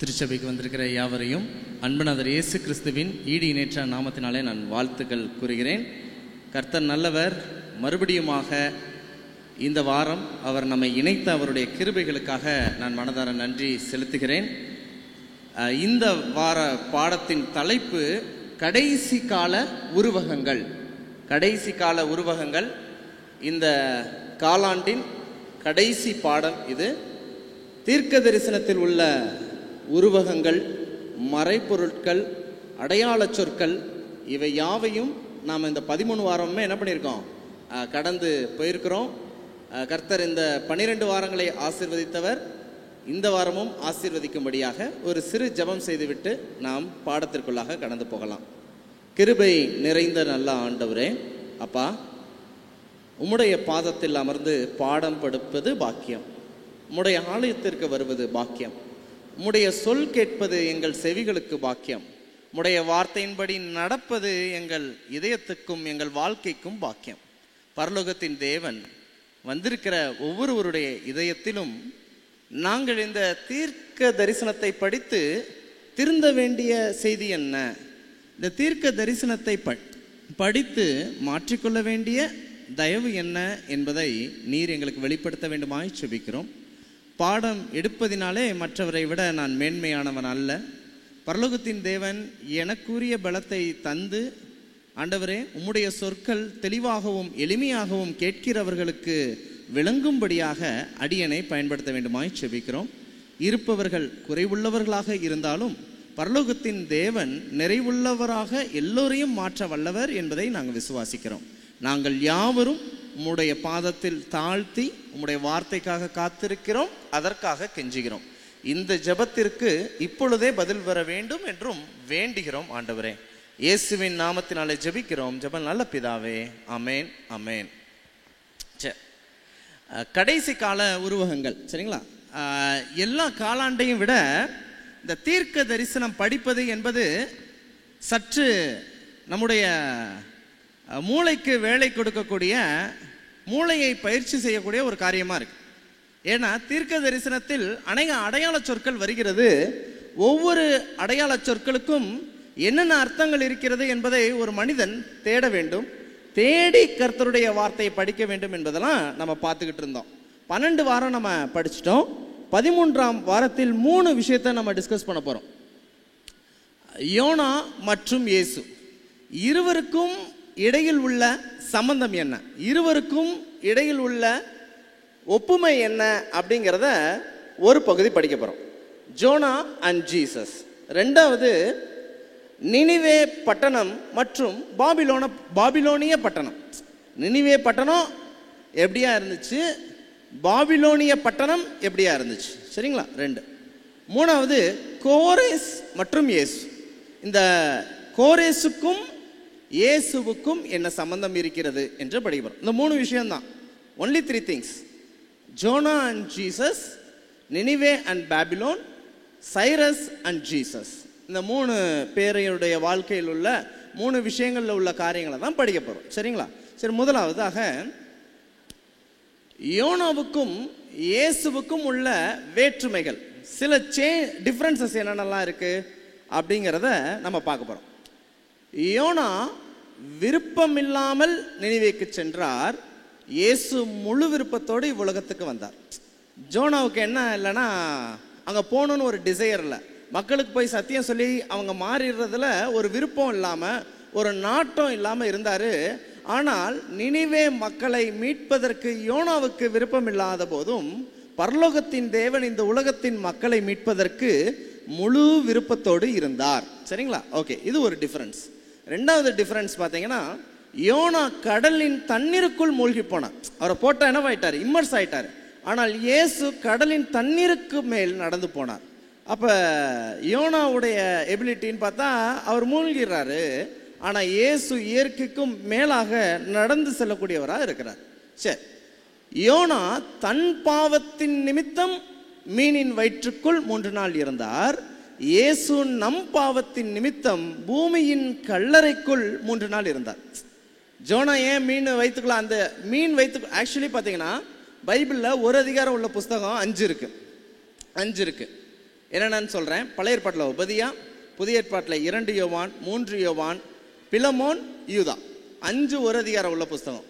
திருச்சபைக்கு வந்திருக்கிற யாவரையும் அன்புநாதர் இயேசு கிறிஸ்துவின் ஈடு இணைற்ற நாமத்தினாலே நான் வாழ்த்துக்கள் கூறுகிறேன். கர்த்தர் நல்லவர். மறுபடியுமாக இந்த வாரம் அவர் நம்மை இணைத்த அவருடைய கிருபைகளுக்காக நான் மனதார நன்றி செலுத்துகிறேன். இந்த வார பாடத்தின் தலைப்பு கடைசி கால உருவகங்கள். கடைசி கால உருவகங்கள் இந்த காலாண்டின் கடைசி பாடம். இது தீர்க்க தரிசனத்தில் உள்ள உருவகங்கள், மறைப்பொருட்கள், அடையாள சொற்கள், இவை யாவையும் நாம் இந்த 13 வாரமே என்ன பண்ணியிருக்கோம், கடந்து போயிருக்கிறோம். கர்த்தர் இந்த 12 வாரங்களை ஆசீர்வதித்தவர். இந்த வாரமும் ஆசீர்வதிக்கும்படியாக ஒரு சிறு ஜெபம் செய்துவிட்டு நாம் பாடத்திற்குள்ளாக கடந்து போகலாம். கிருபை நிறைந்த நல்ல ஆண்டவரே, அப்பா, உம்முடைய பாதத்தில் அமர்ந்து பாடம் படுப்பது பாக்கியம், உம்முடைய ஆலயத்திற்கு வருவது பாக்கியம், உம்முடைய சொல் கேட்பது எங்கள் செவிகளுக்கு பாக்கியம், உம்முடைய வார்த்தையின்படி நடப்பது எங்கள் இதயத்துக்கும் எங்கள் வாழ்க்கைக்கும் பாக்கியம். பரலோகத்தின் தேவன் வந்திருக்கிற ஒவ்வொருவருடைய இதயத்திலும் நாங்கள் இந்த தீர்க்க தரிசனத்தை படித்து திருந்த வேண்டிய செய்தி என்ன, இந்த தீர்க்க தரிசனத்தை படித்து மாற்றிக்கொள்ள வேண்டிய தயவு என்ன என்பதை நீர் எங்களுக்கு வெளிப்படுத்த வேண்டுமாய் செபிக்கிறோம். பாடம் எடுப்பதினாலே மற்றவரை விட நான் மேன்மையானவன் அல்ல. பரலோகத்தின் தேவன் எனக்குரிய பலத்தை தந்து, ஆண்டவரே, உம்முடைய சொற்கள் தெளிவாகவும் எளிமையாகவும் கேட்கிறவர்களுக்கு விளங்கும்படியாக அடியனை பயன்படுத்த வேண்டுமாய் செபிக்கிறோம். இருப்பவர்கள் குறைவுள்ளவர்களாக இருந்தாலும் பரலோகத்தின் தேவன் நிறைவுள்ளவராக எல்லோரையும் மாற்ற வல்லவர் என்பதை நாங்கள் விசுவாசிக்கிறோம். நாங்கள் யாவரும் உம்முடைய பாதத்தில் தாழ்த்தி உம்முடைய வார்த்தைக்காக காத்திருக்கிறோம், அதற்காக கெஞ்சுகிறோம். இந்த ஜெபத்திற்கு இப்பொழுதே பதில் வர வேண்டும் என்றும் வேண்டுகிறோம். ஆண்டவரே, இயேசுவின் நாமத்தினாலே ஜெபிக்கிறோம், ஜெபம் நல்ல பிதாவே, ஆமேன் ஆமேன். கடைசி கால உருவகங்கள், சரிங்களா? எல்லா காலாண்டையும் விட இந்த தீர்க்க தரிசனம் படிப்பது என்பது சற்று நம்முடைய மூளைக்கு வேலை கொடுக்கக்கூடிய, மூளையை பயிற்சி செய்யக்கூடிய ஒரு காரியமாக இருக்கு. ஏன்னா தீர்க்க தரிசனத்தில் அநேக அடையாள சொற்கள் வருகிறது. ஒவ்வொரு அடையாள சொற்களுக்கும் என்னென்ன அர்த்தங்கள் இருக்கிறது என்பதை ஒரு மனிதன் தேட வேண்டும். தேடி கர்த்தருடைய வார்த்தையை படிக்க வேண்டும் என்பதெல்லாம் நம்ம பார்த்துக்கிட்டு இருந்தோம். 12 வாரம் நம்ம படிச்சிட்டோம். 13ஆம் வாரத்தில் 3 விஷயத்தை நம்ம டிஸ்கஸ் பண்ண போகிறோம். யோனா மற்றும் இயேசு இருவருக்கும் இடையில் உள்ள சம்பந்தம் என்ன, இருவருக்கும் இடையில் உள்ள ஒப்புமை என்ன அப்படிங்கிறத ஒரு பகுதி படிக்க போகிறோம். ஜோனா அண்ட் ஜீசஸ். 2வது நினிவே பட்டணம் மற்றும் பாபிலோனிய பட்டணம். நினிவே பட்டணம் எப்படியா இருந்துச்சு, பாபிலோனிய பட்டணம் எப்படியா இருந்துச்சு, சரிங்களா? 2. 3வது கோரேஸ் மற்றும் இயேசு. இந்த கோரேசுக்கும் இயேசுவுக்கும் என்ன சம்பந்தம் இருக்கிறது என்று படிக்கிறோம். இந்த 3 விஷயம்தான். Only 3 things. Jonah and Jesus, Nineveh and Babylon, Cyrus and Jesus. இந்த 3 பேரையுடைய வாழ்க்கையில் உள்ள 3 விஷயங்களில் உள்ள காரியங்களை தான் படிக்க போகிறோம், சரிங்களா? சரி, முதலாவதாக யோனாவுக்கும் இயேசுவுக்கும் உள்ள வேற்றுமைகள், சில டிஃப்ரென்சஸ் என்னென்னலாம் இருக்குது அப்படிங்கிறத நம்ம பார்க்க போகிறோம். யோனா விருப்பமில்லாமல் நினிவேக்கு சென்றார். இயேசு முழு விருப்பத்தோடு இவ்வுலகத்துக்கு வந்தார். ஜோனாவுக்கு என்ன இல்லைன்னா, அங்கே போகணுன்னு ஒரு டிசையர் இல்லை. மக்களுக்கு போய் சத்தியம் சொல்லி அவங்க மாறிடுறதுல ஒரு விருப்பம் இல்லாமல், ஒரு நாட்டம் இல்லாமல் இருந்தார். ஆனால் நினிவே மக்களை மீட்பதற்கு யோனாவுக்கு விருப்பம் இல்லாத போதும் பரலோகத்தின் தேவன் இந்த உலகத்தின் மக்களை மீட்பதற்கு முழு விருப்பத்தோடு இருந்தார், சரிங்களா? ஓகே, இது ஒரு டிஃபரன்ஸ். 2வது டிஃபரன்ஸ் பார்த்தீங்கன்னா, யோனா கடலின் தண்ணீருக்குள் மூழ்கி போனார். அவரை போட்டால் என்னவாயிட்டார், இம்மர்ஸ் ஆயிட்டார். ஆனால் இயேசு கடலின் தண்ணீருக்கு மேல் நடந்து போனார். அப்போ யோனாவுடைய எபிலிட்டின்னு பார்த்தா அவர் மூழ்கிறாரு. ஆனால் இயேசு இயற்கைக்கும் மேலாக நடந்து செல்லக்கூடியவராக இருக்கிறார். சரி, யோனா தன் பாவத்தின் நிமித்தம் மீனின் வயிற்றுக்குள் 3 நாள் இருந்தார். இயேசு நம் பாவத்தின் நிமித்தம் பூமியின் கல்லறைக்குள் 3 நாள் இருந்தார். ஜோனா ஏன் மீன் வயிற்றுக்குள்ள, அந்த மீன் வயிற்று ஆக்சுவலி பார்த்தீங்கன்னா பைபிளில் ஒரு அதிகாரம் உள்ள புஸ்தகம் 5 இருக்கு. என்னென்னு சொல்கிறேன். பழைய ஏற்பாட்டில் உபதியா, புதிய ஏற்பாட்டில் 2 யோவான், 3 யோவான், பிலமோன், யூதா, 5 ஒரு அதிகாரம் உள்ள புஸ்தகம்.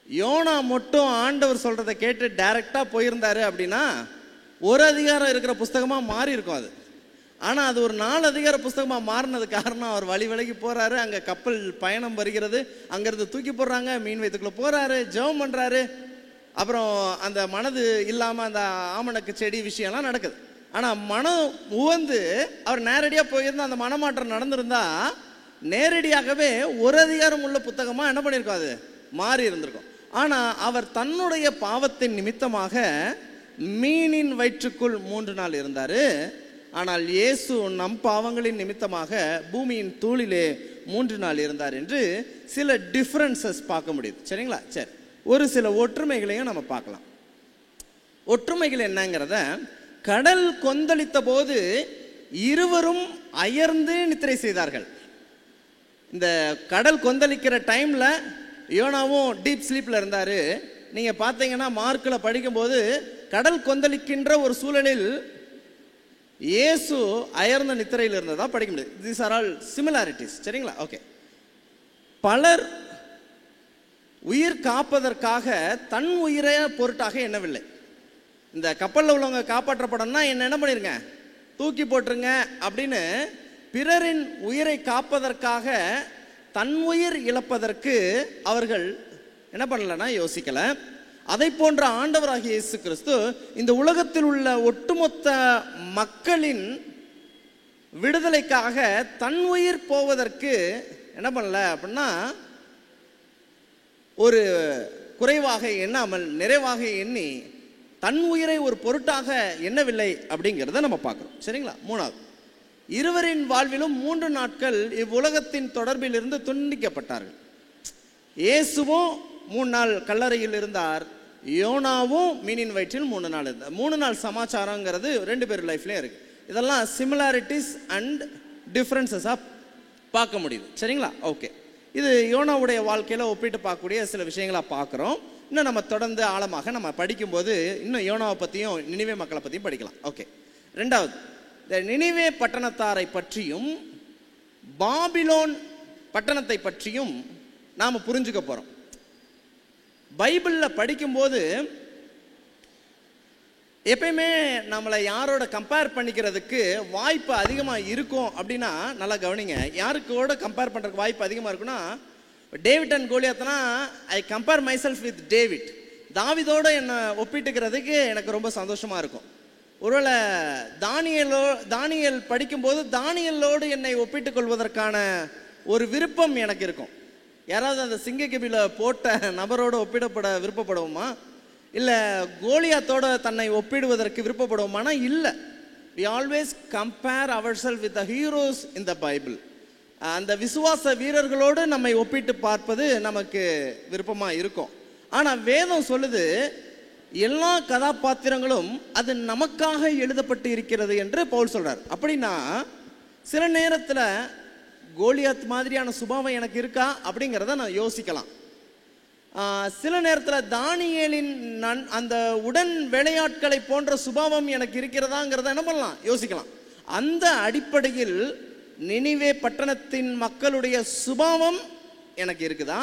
யோனா மட்டும் ஆண்டவர் சொல்கிறத கேட்டு டைரெக்டாக போயிருந்தாரு அப்படின்னா ஒரு அதிகாரம் இருக்கிற புஸ்தகமாக மாறி இருக்கும் அது. ஆனால் அது ஒரு 4 அதிகார புஸ்தகமாக மாறினது காரணம் அவர் வழி விலகி போகிறாரு. அங்கே கப்பல் பயணம் வருகிறது, அங்கேருந்து தூக்கி போடுறாங்க, மீன் வயிற்றுக்குள்ளே போகிறாரு, ஜெபம் பண்ணுறாரு. அப்புறம் அந்த மனது இல்லாமல் அந்த ஆமணக்கு செடி விஷயம்லாம் நடக்குது. ஆனால் மனம் உவந்து அவர் நேரடியாக போயிருந்தால் அந்த மனமாற்றம் நடந்திருந்தா நேரடியாகவே ஒரு அதிகாரம் உள்ள புத்தகமாக என்ன பண்ணியிருக்கோம், அது மாறி இருந்திருக்கும். ஆனால் அவர் தன்னுடைய பாவத்தின் நிமித்தமாக மீனின் வயிற்றுக்குள் 3 நாள் இருந்தார். ஆனால் இயேசு நம் பாவங்களின் நிமித்தமாக பூமியின் தூளிலே 3 நாள் இருந்தார் என்று சில டிஃப்ரென்சஸ் பார்க்க முடியுது. சரிங்களா? சரி, ஒரு சில ஒற்றுமைகளையும் நம்ம பார்க்கலாம். ஒற்றுமைகள் என்னங்கிறத, கடல் கொந்தளித்த போது இருவரும் அயர்ந்து நித்திரை செய்தார்கள். இந்த கடல் கொந்தளிக்கிற டைமில் யோனாவும் டீப் ஸ்லீப்பில் இருந்தார். நீங்கள் பார்த்தீங்கன்னா மார்க்கில் படிக்கும்போது கடல் கொந்தளிக்கின்ற ஒரு சூழலில் இயேசு அயர்ந்த நித்திரையில் இருந்ததா படிக்க முடியாது. These are all similarities. சரிங்களா? ஓகே. பலர் உயிர் காப்பதற்காக தன் உயிரை பொருட்டாக எண்ணவில்லை. இந்த கப்பலில் உள்ளவங்க காப்பாற்றப்படணும்னா என்ன பண்ணிருங்க, தூக்கி போட்டுருங்க அப்படின்னு பிறரின் உயிரை காப்பதற்காக தன் உயிர் இழப்பதற்கு அவர்கள் என்ன பண்ணலன்னா யோசிக்கல. அதை போன்ற ஆண்டவராகிய இயேசு கிறிஸ்து இந்த உலகத்தில் உள்ள ஒட்டுமொத்த மக்களின் விடுதலைக்காக தன் உயிர் போவதற்கு என்ன பண்ணல அப்படின்னா ஒரு குறைவாக எண்ணாமல் நிறைவாக எண்ணி தன் உயிரை ஒரு பொருட்டாக எண்ணவில்லை அப்படிங்கிறத நம்ம பார்க்குறோம். சரிங்களா? 3வது, இருவரின் வாழ்விலும் 3 நாட்கள் இவ்வுலகத்தின் தொடர்பில் இருந்து துண்டிக்கப்பட்டார்கள். இயேசுவும் 3 நாள் கல்லறையில் இருந்தார், யோனாவும் மீனின் வயிற்றில் 3 நாள் இருந்தார். 3 நாள் சமாச்சாரங்கிறது 2 பேர் லைஃப்லேயும் இருக்குது. இதெல்லாம் சிமிலாரிட்டிஸ் அண்ட் டிஃப்ரென்சஸாக பார்க்க முடியுது. சரிங்களா? ஓகே. இது யோனாவுடைய வாழ்க்கையில் ஒப்பிட்டு பார்க்கக்கூடிய சில விஷயங்களாக பார்க்குறோம். இன்னும் நம்ம தொடர்ந்து ஆழமாக நம்ம படிக்கும்போது இன்னும் யோனாவை பற்றியும் நினிவே மக்களை பற்றியும் படிக்கலாம். ஓகே. 2வது, இந்த நினிவே பட்டணத்தாரை பற்றியும் பாபிலோன் பட்டணத்தை பற்றியும் நாம் புரிஞ்சுக்க போகிறோம். பைபிளில் படிக்கும்போது எப்பயுமே நம்மளை யாரோட கம்பேர் பண்ணிக்கிறதுக்கு வாய்ப்பு அதிகமாக இருக்கும் அப்படின்னா நல்லா கவனிங்க. யாருக்கோட கம்பேர் பண்ணுறதுக்கு வாய்ப்பு அதிகமாக இருக்குன்னா, டேவிட் அண்ட் கோலியாத்னா I compare myself with David. தாவீதோடு என்னை ஒப்பிட்டுக்கிறதுக்கு எனக்கு ரொம்ப சந்தோஷமாக இருக்கும். ஒருவேளை தானியேல் படிக்கும்போது தானியேலோடு என்னை ஒப்பிட்டுக் கொள்வதற்கான ஒரு விருப்பம் எனக்கு இருக்கும். யாராவது அந்த சிங்கக்கபில போட்ட நபரோடு ஒப்பிடப்பட விருப்பப்படுவோமா? இல்லை கோலியாத்தோடு தன்னை ஒப்பிடுவதற்கு விருப்பப்படுவோமானா இல்லை. we always compare ourselves with the heroes in the Bible. அந்த விசுவாச வீரர்களோடு நம்மை ஒப்பிட்டு பார்ப்பது நமக்கு விருப்பமாக இருக்கும். ஆனால் வேதம் சொல்லுது எல்லா கதாபாத்திரங்களும் அது நமக்காக எழுதப்பட்டு இருக்கிறது என்று பவுல் சொல்றார். அப்படின்னா சில நேரத்தில் கோலியாத் மாதிரியான சுபாவம் எனக்கு இருக்கா அப்படிங்கிறத நான் யோசிக்கலாம். சில நேரத்தில் தானியேலின் அந்த உடன் வேலையாட்களை போன்ற சுபாவம் எனக்கு இருக்கிறதாங்கிறத என்ன பண்ணலாம், யோசிக்கலாம். அந்த அடிப்படையில் நினிவே பட்டணத்தின் மக்களுடைய சுபாவம் எனக்கு இருக்குதா,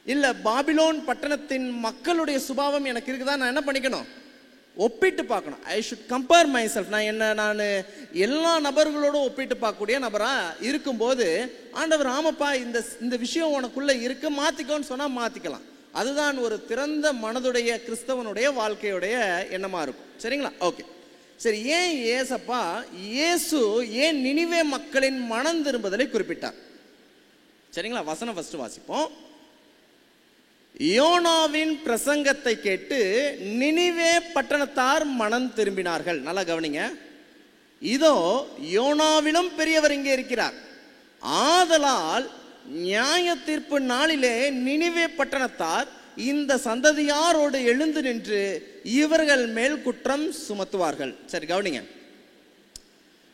இல்லை பாபிலோன் பட்டணத்தின் மக்களுடைய சுபாவம் எனக்கு இருக்குதா, நான் என்ன பண்ணிக்கணும், ஒப்பிட்டு பார்க்கணும். I should compare my self. நான் எல்லா நபர்களோடும் ஒப்பிட்டு பார்க்கக்கூடிய நபராக இருக்கும்போது ஆண்டவர் ஆமாப்பா இந்த விஷயம் உனக்குள்ளே இருக்கு, மாற்றிக்கோன்னு சொன்னால் மாற்றிக்கலாம். அதுதான் ஒரு திறந்த மனதுடைய கிறிஸ்தவனுடைய வாழ்க்கையுடைய எண்ணமாக இருக்கும். சரிங்களா? ஓகே. சரி, ஏன் ஏசப்பா இயேசு ஏன் நினிவே மக்களின் மனம் திரும்புதலை குறிப்பிட்டார்? சரிங்களா? வசனம் ஃபர்ஸ்ட் வாசிப்போம். யோனாவின் பிரசங்கத்தை கேட்டு நினிவே பட்டணத்தார் மனம் திரும்பினார்கள். நல்லா கவனிங்க. இதோ யோனாவிலும் பெரியவர் இங்கே இருக்கிறார், ஆதலால் நியாய தீர்ப்பு நாளிலே நினிவே பட்டணத்தார் இந்த சந்ததியாரோடு எழுந்து நின்று இவர்கள் மேல் குற்றம் சுமத்துவார்கள். சரி கவனிங்க.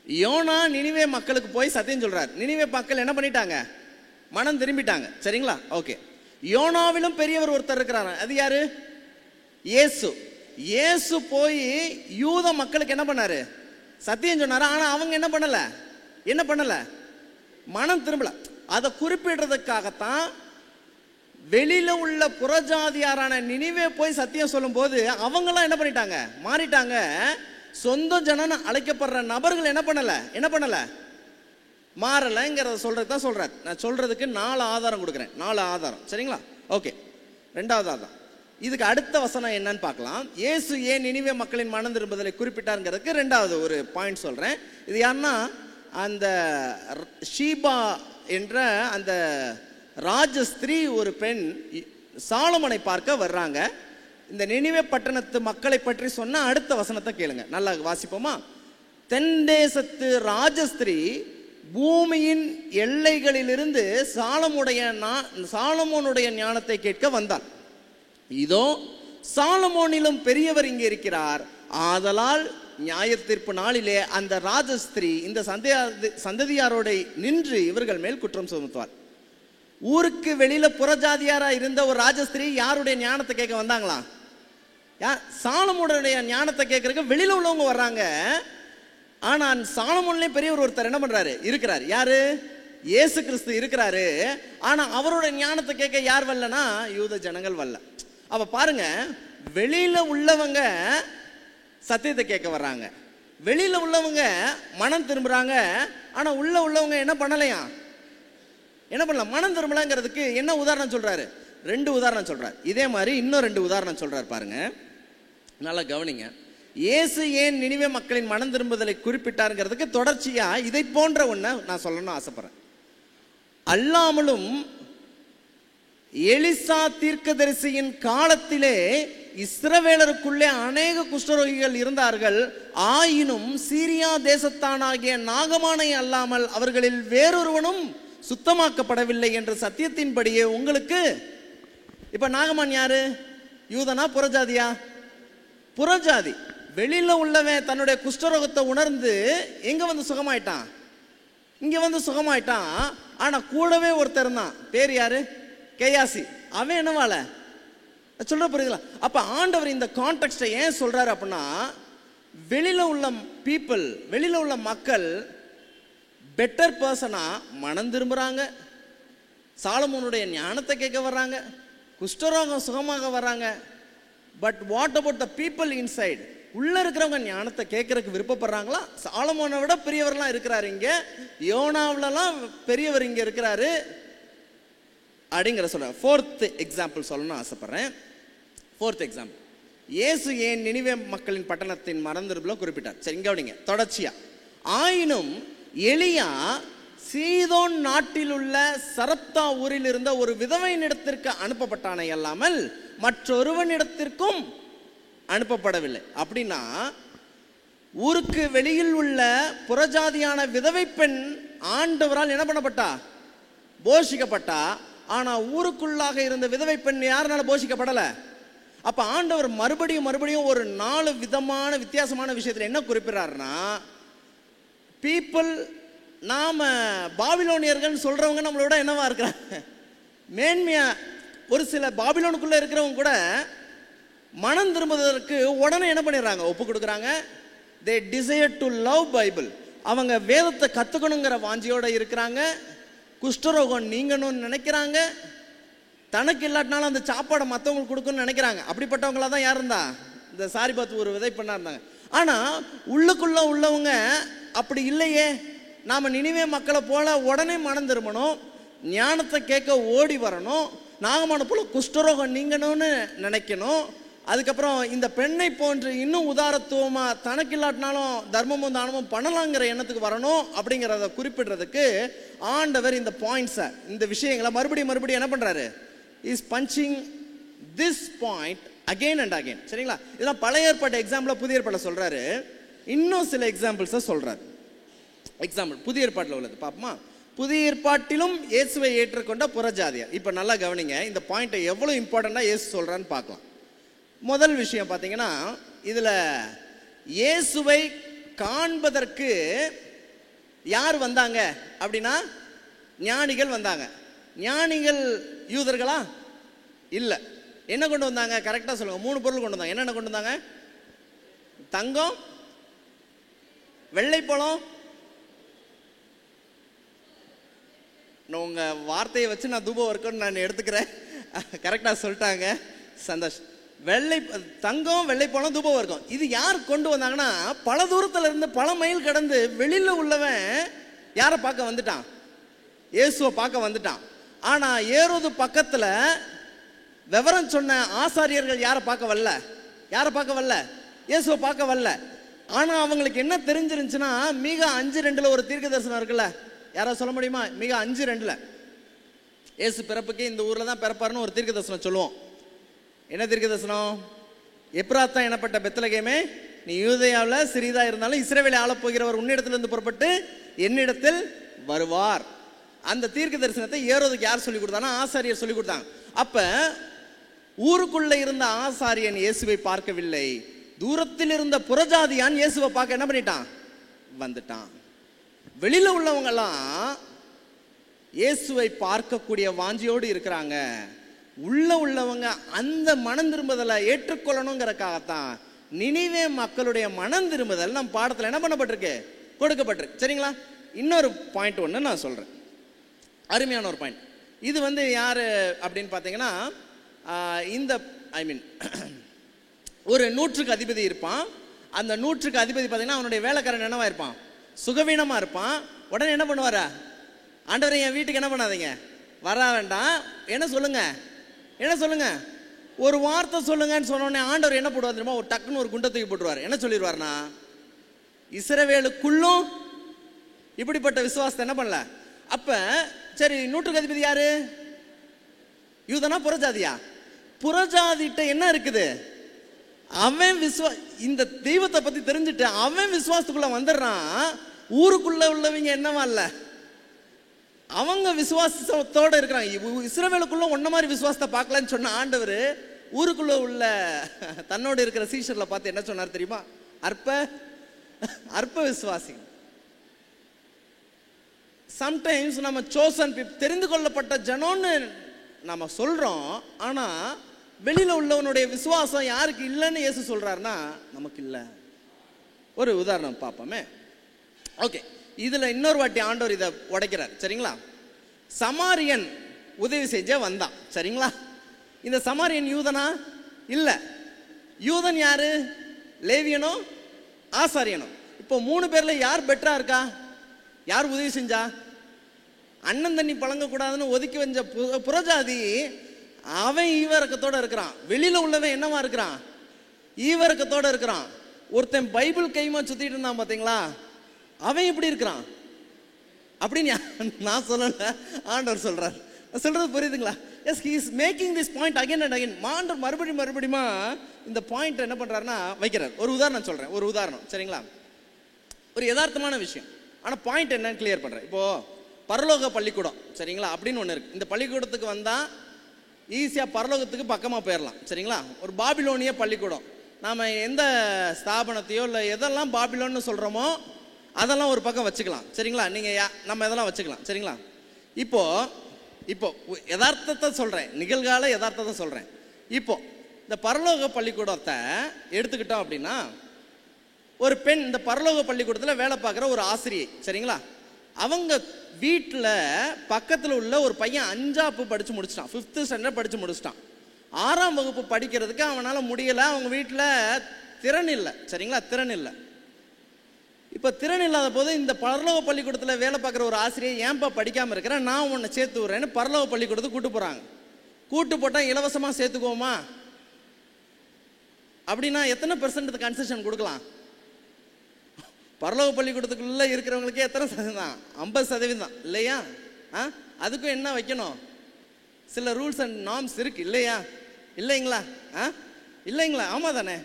யோனா நினிவே மக்களுக்கு போய் சத்தியம் சொல்றார். நினிவே மக்கள் என்ன பண்ணிட்டாங்க, மனம் திரும்பிட்டாங்க. சரிங்களா? ஓகே. யோனாவிலும் பெரியவர் ஒருத்தர் இருக்கிறார். அது யாரு? இயேசு. இயேசு போய் யூத மக்களுக்கு என்ன பண்ணாரு, சத்தியம் சொன்னாரா? ஆனா அவங்க என்ன பண்ணல, மனம் திரும்பல. அதை குறிப்பிடுறதுக்காகத்தான் வெளியில உள்ள புறஜாதியாரான நினிவே போய் சத்தியம் சொல்லும் போது அவங்களாம் என்ன பண்ணிட்டாங்க, மாறிட்டாங்க. சொந்த ஜனன்னு அழைக்கப்படுற நபர்கள் என்ன பண்ணல, மாறலைங்கிறத சொல்றதுதான் சொல்றாரு. நான் சொல்றதுக்கு 4 ஆதாரம் கொடுக்குறேன். 4 ஆதாரம், சரிங்களா? ஓகே. 2வது ஆதாரம், இதுக்கு அடுத்த வசனம் என்னன்னு பார்க்கலாம். இயேசு ஏன் நினிவே மக்களின் மனம் திரும்புதலை குறிப்பிட்டாருங்கிறதுக்கு 2வது ஒரு பாயிண்ட் சொல்றேன். இது யாருன்னா, அந்த ஷீபா என்ற அந்த ராஜஸ்திரீ ஒரு பெண் சாலமோனை பார்க்க வர்றாங்க. இந்த நினிவே பட்டணத்து மக்களை பற்றி சொன்ன அடுத்த வசனத்தை கேளுங்க, நல்லா வாசிப்போமா? தென் தேசத்து ராஜஸ்திரீ பூமியின் எல்லைகளிலிருந்து சாலமோனுடைய ஞானத்தை கேட்க வந்தாள். இதோ சாலமோனிலும் பெரியவர் இங்கே இருக்கிறார். ஆதலால் நியாயத்தீர்ப்பு நாளிலே அந்த ராஜஸ்திரீ இந்த சந்ததியாரோட நின்று இவர்கள் மேல் குற்றம் சுமத்துவார். ஊருக்கு வெளியில புறஜாதியாரா இருந்த ஒரு ராஜஸ்திரீ யாருடைய ஞானத்தை கேட்க வந்தாங்களா? சாலமோனுடைய ஞானத்தை கேட்கறதுக்கு வெளியில உள்ளவங்க வர்றாங்க. ஆனா சாலமோன்லயே பெரியவர் ஒருத்தர் என்ன பண்றாரு, இருக்கிறார். யாரு? இயேசு கிறிஸ்து இருக்கிறாரு. ஆனா அவரோட ஞானத்தை கேட்க யார் வரலனா, யூத ஜனங்கள் வரல. அப்ப பாருங்க, வெளியில உள்ளவங்க சத்தியத்தை கேட்க வர்றாங்க, வெளியில உள்ளவங்க மனம் திரும்புறாங்க. ஆனா உள்ளவங்க என்ன பண்ணலையா, மனம் திரும்பலங்கிறதுக்கு என்ன உதாரணம் சொல்றாரு? 2 உதாரணம் சொல்றாரு. இதே மாதிரி இன்னும் 2 உதாரணம் சொல்றாரு. பாருங்க, நல்லா கவனிங்க. இயேசு ஏன் நினிவே மக்களின் மனம் திரும்புதலை குறிப்பிட்டாருங்கிறதுக்கு தொடர்ச்சியா இதை போன்ற ஒன்றை நான் சொல்லணும்னு ஆசைப்படுறேன். அல்லாமலும் எலிசா தீர்க்கதரிசியின் காலத்திலே இஸ்ரவேலருக்குள்ளே அநேக குஷ்டரோகிகள் இருந்தார்கள். ஆயினும் சீரியா தேசத்தானாகிய நாகமானை அல்லாமல் அவர்களில் வேறொருவனும் சுத்தமாக்கப்படவில்லை என்ற சத்தியத்தின்படியே உங்களுக்கு. இப்ப நாகமான் யாரு? யூதனா புறஜாதியா? புறஜாதி. வெளியில உள்ளவன் தன்னுடைய குஷ்டரோகத்தை உணர்ந்து எங்க வந்து சுகமாயிட்டான், இங்க வந்து சுகமாயிட்டான். ஆனா கூடவே ஒருத்தர் தான், பேர் யாரு? கேயாசி. அவன் என்னவால சொல்ற புரியுதுங்களா? அப்ப ஆண்டவர் இந்த கான்டெக்ஸ்டை ஏன் சொல்றாரு அப்படின்னா, வெளியில உள்ள பீப்புள், வெளியில உள்ள மக்கள் பெட்டர் பர்சனா மனம் திரும்புறாங்க, சாலமோனுடைய ஞானத்தை கேட்க வர்றாங்க, குஷ்டரோகம் சுகமாக வர்றாங்க. But what about the people inside? உள்ள இருக்கிறவங்க ஞானத்தை கேட்கறதுக்கு விருப்பப்படுறாங்களா? சாலமோனை விட பெரியவர்லாம் இருக்கிறாரு இங்க, யோனாவிலலாம் பெரியவர் இங்க இருக்கிறாரு அப்படிங்கிற சொல்ற. 4th எக்ஸாம்பிள் சொல்லணும்னு ஆசைப்படுறேன். 4th எக்ஸாம்பிள், இயேசு ஏன் நினிவே மக்களின் பட்டணத்தின் மனம் திரும்பல குறிப்பிட்டார். சரி, இங்க கவனிங்க தொடர்ச்சியா. ஆயினும் எலியா சீதோன் நாட்டில் உள்ள சரப்தா ஊரில் இருந்த ஒரு விதவையினிடத்திற்கு அனுப்பப்பட்டானே அல்லாமல் மற்றொருவனிடத்திற்கும் அனுப்பப்படவில்லை. அப்படின்னா ஊருக்கு வெளியில் உள்ள புறஜாதியான விதவை பெண் ஆண்டவரால் என்ன பண்ணப்பட்டா? போஷிக்கப்பட்டா. ஆனா ஊருக்குள்ளாக இருந்த விதவை பெண் யாருனால போஷிக்கப்படல. அப்ப ஆண்டவர் மறுபடியும் ஒரு 4 விதமான வித்தியாசமான விஷயத்துல என்ன குறிப்பிடுறாருன்னா, பீப்புள், நாம பாபிலோனியர்கள் சொல்றவங்க நம்மளோட என்னவா இருக்கிறாங்க, மேன்மையா. ஒரு சில பாபிலோனுக்குள்ள இருக்கிறவங்க கூட மனம் திரும்புவதற்கு உடனே என்ன பண்ணிடுறாங்க, ஒப்பு கொடுக்குறாங்க. they desire to love Bible. அவங்க வேதத்தை கத்துக்கணுங்கிற வாஞ்சியோட இருக்கிறாங்க. குஷ்டரோகம் நீங்கணும்னு நினைக்கிறாங்க. தனக்கு இல்லாட்டினாலும் அந்த சாப்பாடை மற்றவங்களுக்கு கொடுக்கணும்னு நினைக்கிறாங்க. அப்படிப்பட்டவங்களா தான் யார் இருந்தா? இந்த சாரிபாத் ஒரு விதை பண்ணா இருந்தாங்க. ஆனா உள்ளுக்குள்ள உள்ளவங்க அப்படி இல்லையே. நாம நினிவே மக்களை போல உடனே மனம் திரும்பணும், ஞானத்தை கேட்க ஓடி வரணும், நாகமான போல குஷ்டரோகம் நீங்கணும்னு நினைக்கணும். அதுக்கப்புறம் இந்த பெண்ணை போன்று இன்னும் உதாரத்துவமா தனக்கு இல்லாட்டினாலும் தர்மமும் தானமும் பண்ணலாங்கிற எண்ணத்துக்கு வரணும். அப்படிங்கிறத குறிப்பிடுறதுக்கு ஆண்டவர் இந்த பாயிண்ட்ஸை, இந்த விஷயங்களை மறுபடியும் என்ன பண்றாரு? Is punching this point again and again. சரிங்களா? இதெல்லாம் பழைய ஏற்பாட்டு எக்ஸாம்பிள் புதிய ஏற்பாட்டில் சொல்றாரு. இன்னும் சில எக்ஸாம்பிள்ஸை சொல்றாரு. எக்ஸாம்பிள் புதிய ஏற்பாட்டில் உள்ளது பார்ப்போமா? புதிய ஏற்பாட்டிலும் இயேசுவை ஏற்றுக்கொண்ட புறஜாதியார். இப்போ நல்லா கவனிங்க, இந்த பாயிண்ட்டை எவ்வளோ இம்பார்ட்டண்டாக இயேசு சொல்றான்னு பார்க்கலாம். முதல் விஷயம் பார்த்தீங்கன்னா, இதில் இயேசுவை காண்பதற்கு யார் வந்தாங்க அப்படின்னா, ஞானிகள் வந்தாங்க. ஞானிகள் யூதர்களா? இல்லை. என்ன கொண்டு வந்தாங்க? கரெக்டாக சொல்லுங்க. 3 பொருள் கொண்டு வந்தாங்க. என்னென்ன கொண்டு வந்தாங்க? தங்கம், வெள்ளைப்பழம் உங்க வார்த்தையை வச்சு நான் தூப வர்க்கம்னு நான் எடுத்துக்கிறேன். கரெக்டாக சொல்லிட்டாங்க, சந்தோஷம். தங்கம் வெள்ளைப்பழம் தூப வர்க்கம் இது யார் கொண்டு வந்தாங்கன்னா, பல தூரத்துல இருந்து பல மைல் கடந்து வெளியில உள்ளவன் யாரை பார்க்க வந்துட்டான்? இயேசுவை பார்க்க வந்துட்டான். ஆனா ஏரோது பக்கத்துல விவரம் சொன்ன ஆசாரியர்கள் யாரை பார்க்க வரல? யாரை பார்க்க வரல? இயேசுவை பார்க்க வரல. ஆனா அவங்களுக்கு என்ன தெரிஞ்சிருந்துச்சுன்னா, மீகா 5:2 ஒரு தீர்க்க தரிசனம் இருக்குல்ல, யாராவது சொல்ல முடியுமா? மீகா 5:2 இயேசு பிறப்புக்கு இந்த ஊர்ல தான் பிறப்பாருன்னு ஒரு தீர்க்க தரிசனம் சொல்லுவோம். என்ன தீர்க்க தரிசனம்? எப்ராத்தா எனப்பட்ட பெத்லகேமே, நீ யூதேயாவில் சிறிதா இருந்தாலும் இஸ்ரவேலை ஆளப் போகிறவர் உன்னிடத்திலிருந்து புறப்பட்டு என்னிடத்தில் வருவார். அந்த தீர்க்க தரிசனத்தை ஏரோதுக்கு யார் சொல்லி கொடுத்தாங்கன்னா, ஆசாரியர் சொல்லி கொடுத்தாங்க. அப்ப ஊருக்குள்ள இருந்த ஆசாரியன் இயேசுவை பார்க்கவில்லை, தூரத்தில் இருந்த புறஜாதியான் இயேசுவை பார்க்க என்ன பண்ணிட்டான்? வந்துட்டான். வெளியில உள்ளவங்க எல்லாம் இயேசுவை பார்க்கக்கூடிய வாஞ்சியோடு இருக்கிறாங்க. உள்ளவங்க அந்த மனம் திரும்புதலை ஏற்றுக்கொள்ளணுங்கிறக்காகத்தான் நினிவே மக்களுடைய மனம் திரும்புதல் நம் பாடத்தில் என்ன பண்ணப்பட்டிருக்கு? கொடுக்கப்பட்டிருக்கு. சரிங்களா? இன்னொரு பாயிண்ட் ஒன்று நான் சொல்றேன், அருமையான ஒரு பாயிண்ட். இது யாரு அப்படின்னு பார்த்தீங்கன்னா, இந்த ஒரு 100க்கு அதிபதி இருப்பான். அந்த 100க்கு அதிபதி பார்த்தீங்கன்னா அவனுடைய வேலைக்காரன் என்னவா இருப்பான்? சுகவீனமா இருப்பான். உடனே என்ன பண்ணுவாரா? ஆண்டவரை என் வீட்டுக்கு என்ன பண்ணாதீங்க, வர வேண்டாம், என்ன சொல்லுங்க, என்ன சொல்லுங்க, ஒரு வார்த்தை சொல்லுங்கன்னு சொன்னோடனே ஆண்டவர் என்ன போடுவார் தெரியுமா? ஒரு டக்குன்னு ஒரு குண்டை தூக்கி போட்டுருவார். என்ன சொல்லிடுவார்னா, இஸ்ரவேலுக்குள்ளும் இப்படிப்பட்ட விசுவாசத்தை என்ன பண்ணல. அப்ப சரி, 100க்கு அதிபதி யாரு? யூதனா புறஜாதியா? புறஜாதிட்ட என்ன இருக்குது? அவன் இந்த தெய்வத்தை பத்தி தெரிஞ்சுட்டு அவன் விசுவாசத்துக்குள்ள வந்துடுறான். ஊருக்குள்ள உள்ளவங்க என்னவா இல்ல, அவங்க விசுவாசத்தோட இருக்கிறாங்க. இஸ்ரவேலுக்குள்ள ஒன்ன மாதிரி விசுவாசத்தை பார்க்கலன்னு சொன்ன ஆண்டவர் ஊருக்குள்ள உள்ள தன்னோடு இருக்கிற சீஷர்ல பார்த்து என்ன சொன்னார் தெரியுமா? அற்ப விசுவாசி. சம்டைம்ஸ் நம்ம சோசன் தெரிந்து கொள்ளப்பட்ட ஜனோன்னு நம்ம சொல்றோம், ஆனா வெளியில உள்ளவனுடைய விசுவாசம் யாருக்கு இல்லைன்னு இயேசு சொல்றாருன்னா நமக்கு இல்லை. ஒரு உதாரணம் பார்ப்போமே. ஓகே, இதுல இன்னொரு வாட்டி ஆண்டவர் இதை உடைக்கிறார். சரிங்களா? சமாரியன் உதவி செஞ்ச வந்தான். சரிங்களா? இந்த சமாரியன் யூதனா? இல்ல. யூதன் யாரு? லேவியனோ ஆசாரியனோ? இப்போ 3 பேர்ல யார் பெட்டரா இருக்கா? யார் உதவி செஞ்சா? அண்ணன் தண்ணி பழங்க கூடாதுன்னு ஒதுக்கி வச்ச புறஜாதி அவன் ஈவரக்கத்தோட இருக்கிறான். வெளியில உள்ளவன் என்னவா இருக்கிறான்? ஈவரக்கத்தோட இருக்கிறான். ஒருத்தன் பைபிள் கைமா சுத்திட்டு இருந்தான் பாத்தீங்களா, அவன் எப்படி இருக்கிறான் அப்படின்னு நான் சொல்லல, ஆண்டவர் சொல்றார். சொல்றது புரியுதுங்களா? Yes, he is making this point again and again. ஆண்டவர் மறுபடியும் இந்த பாயிண்ட் என்ன பண்றாருன்னா வைக்கிறார். ஒரு உதாரணம் சொல்றேன், ஒரு உதாரணம். சரிங்களா? ஒரு யதார்த்தமான விஷயம், ஆனா பாயிண்ட் என்னன்னு கிளியர் பண்றேன். இப்போ பரலோக பள்ளிக்கூடம் சரிங்களா அப்படின்னு ஒன்று இருக்கு. இந்த பள்ளிக்கூடத்துக்கு வந்தா ஈஸியா பரலோகத்துக்கு பக்கமா போயிடலாம். சரிங்களா? ஒரு பாபிலோனிய பள்ளிக்கூடம், நாம எந்த ஸ்தாபனத்தையோ இல்லை எதெல்லாம் பாபிலோன்னு சொல்றோமோ அதெல்லாம் ஒரு பக்கம் வச்சுக்கலாம். சரிங்களா? நீங்க நம்ம இதெல்லாம் வச்சுக்கலாம். சரிங்களா? இப்போ யதார்த்தத்தை சொல்றேன், நிகழ்கால யதார்த்தத்தை சொல்றேன். இப்போ இந்த பரலோக பள்ளிக்கூடத்தை எடுத்துக்கிட்டோம் அப்படின்னா, ஒரு பெண் இந்த பரலோக பள்ளிக்கூடத்தில் வேலை பார்க்குற ஒரு ஆசிரியை. சரிங்களா? அவங்க வீட்டில் பக்கத்தில் உள்ள ஒரு பையன் 5ஆப்பு படித்து முடிச்சிட்டான், 5th ஸ்டாண்டர்ட் படித்து முடிச்சிட்டான். 6ஆம் வகுப்பு படிக்கிறதுக்கு அவனால் முடியலை, அவங்க வீட்டில் திறன் இல்லை. சரிங்களா? திறன் இல்லை. இப்போ திறன் இல்லாத போது இந்த பரலோக பள்ளிக்கூடத்தில் வேலை பார்க்குற ஒரு ஆசிரியர், ஏன்பா படிக்காமல் இருக்கிறேன், நான் உன்னை சேர்த்து விட்றேன்னு பரலோக பள்ளிக்கூடத்துக்கு கூட்டு போகிறாங்க. கூட்டு போட்டால் இலவசமாக சேர்த்துக்குவோமா அப்படின்னா எத்தனை % கன்செஷன் கொடுக்கலாம்? பரலோக பள்ளிக்கூடத்துக்குள்ள இருக்கிறவங்களுக்கே எத்தனை சதவீதம்? 50% இல்லையா? அதுக்கும் என்ன வைக்கணும்? சில ரூல்ஸ் அண்ட் நார்ம்ஸ் இருக்கு இல்லையா? இல்லைங்களா? இல்லைங்களா? ஆமா தானே?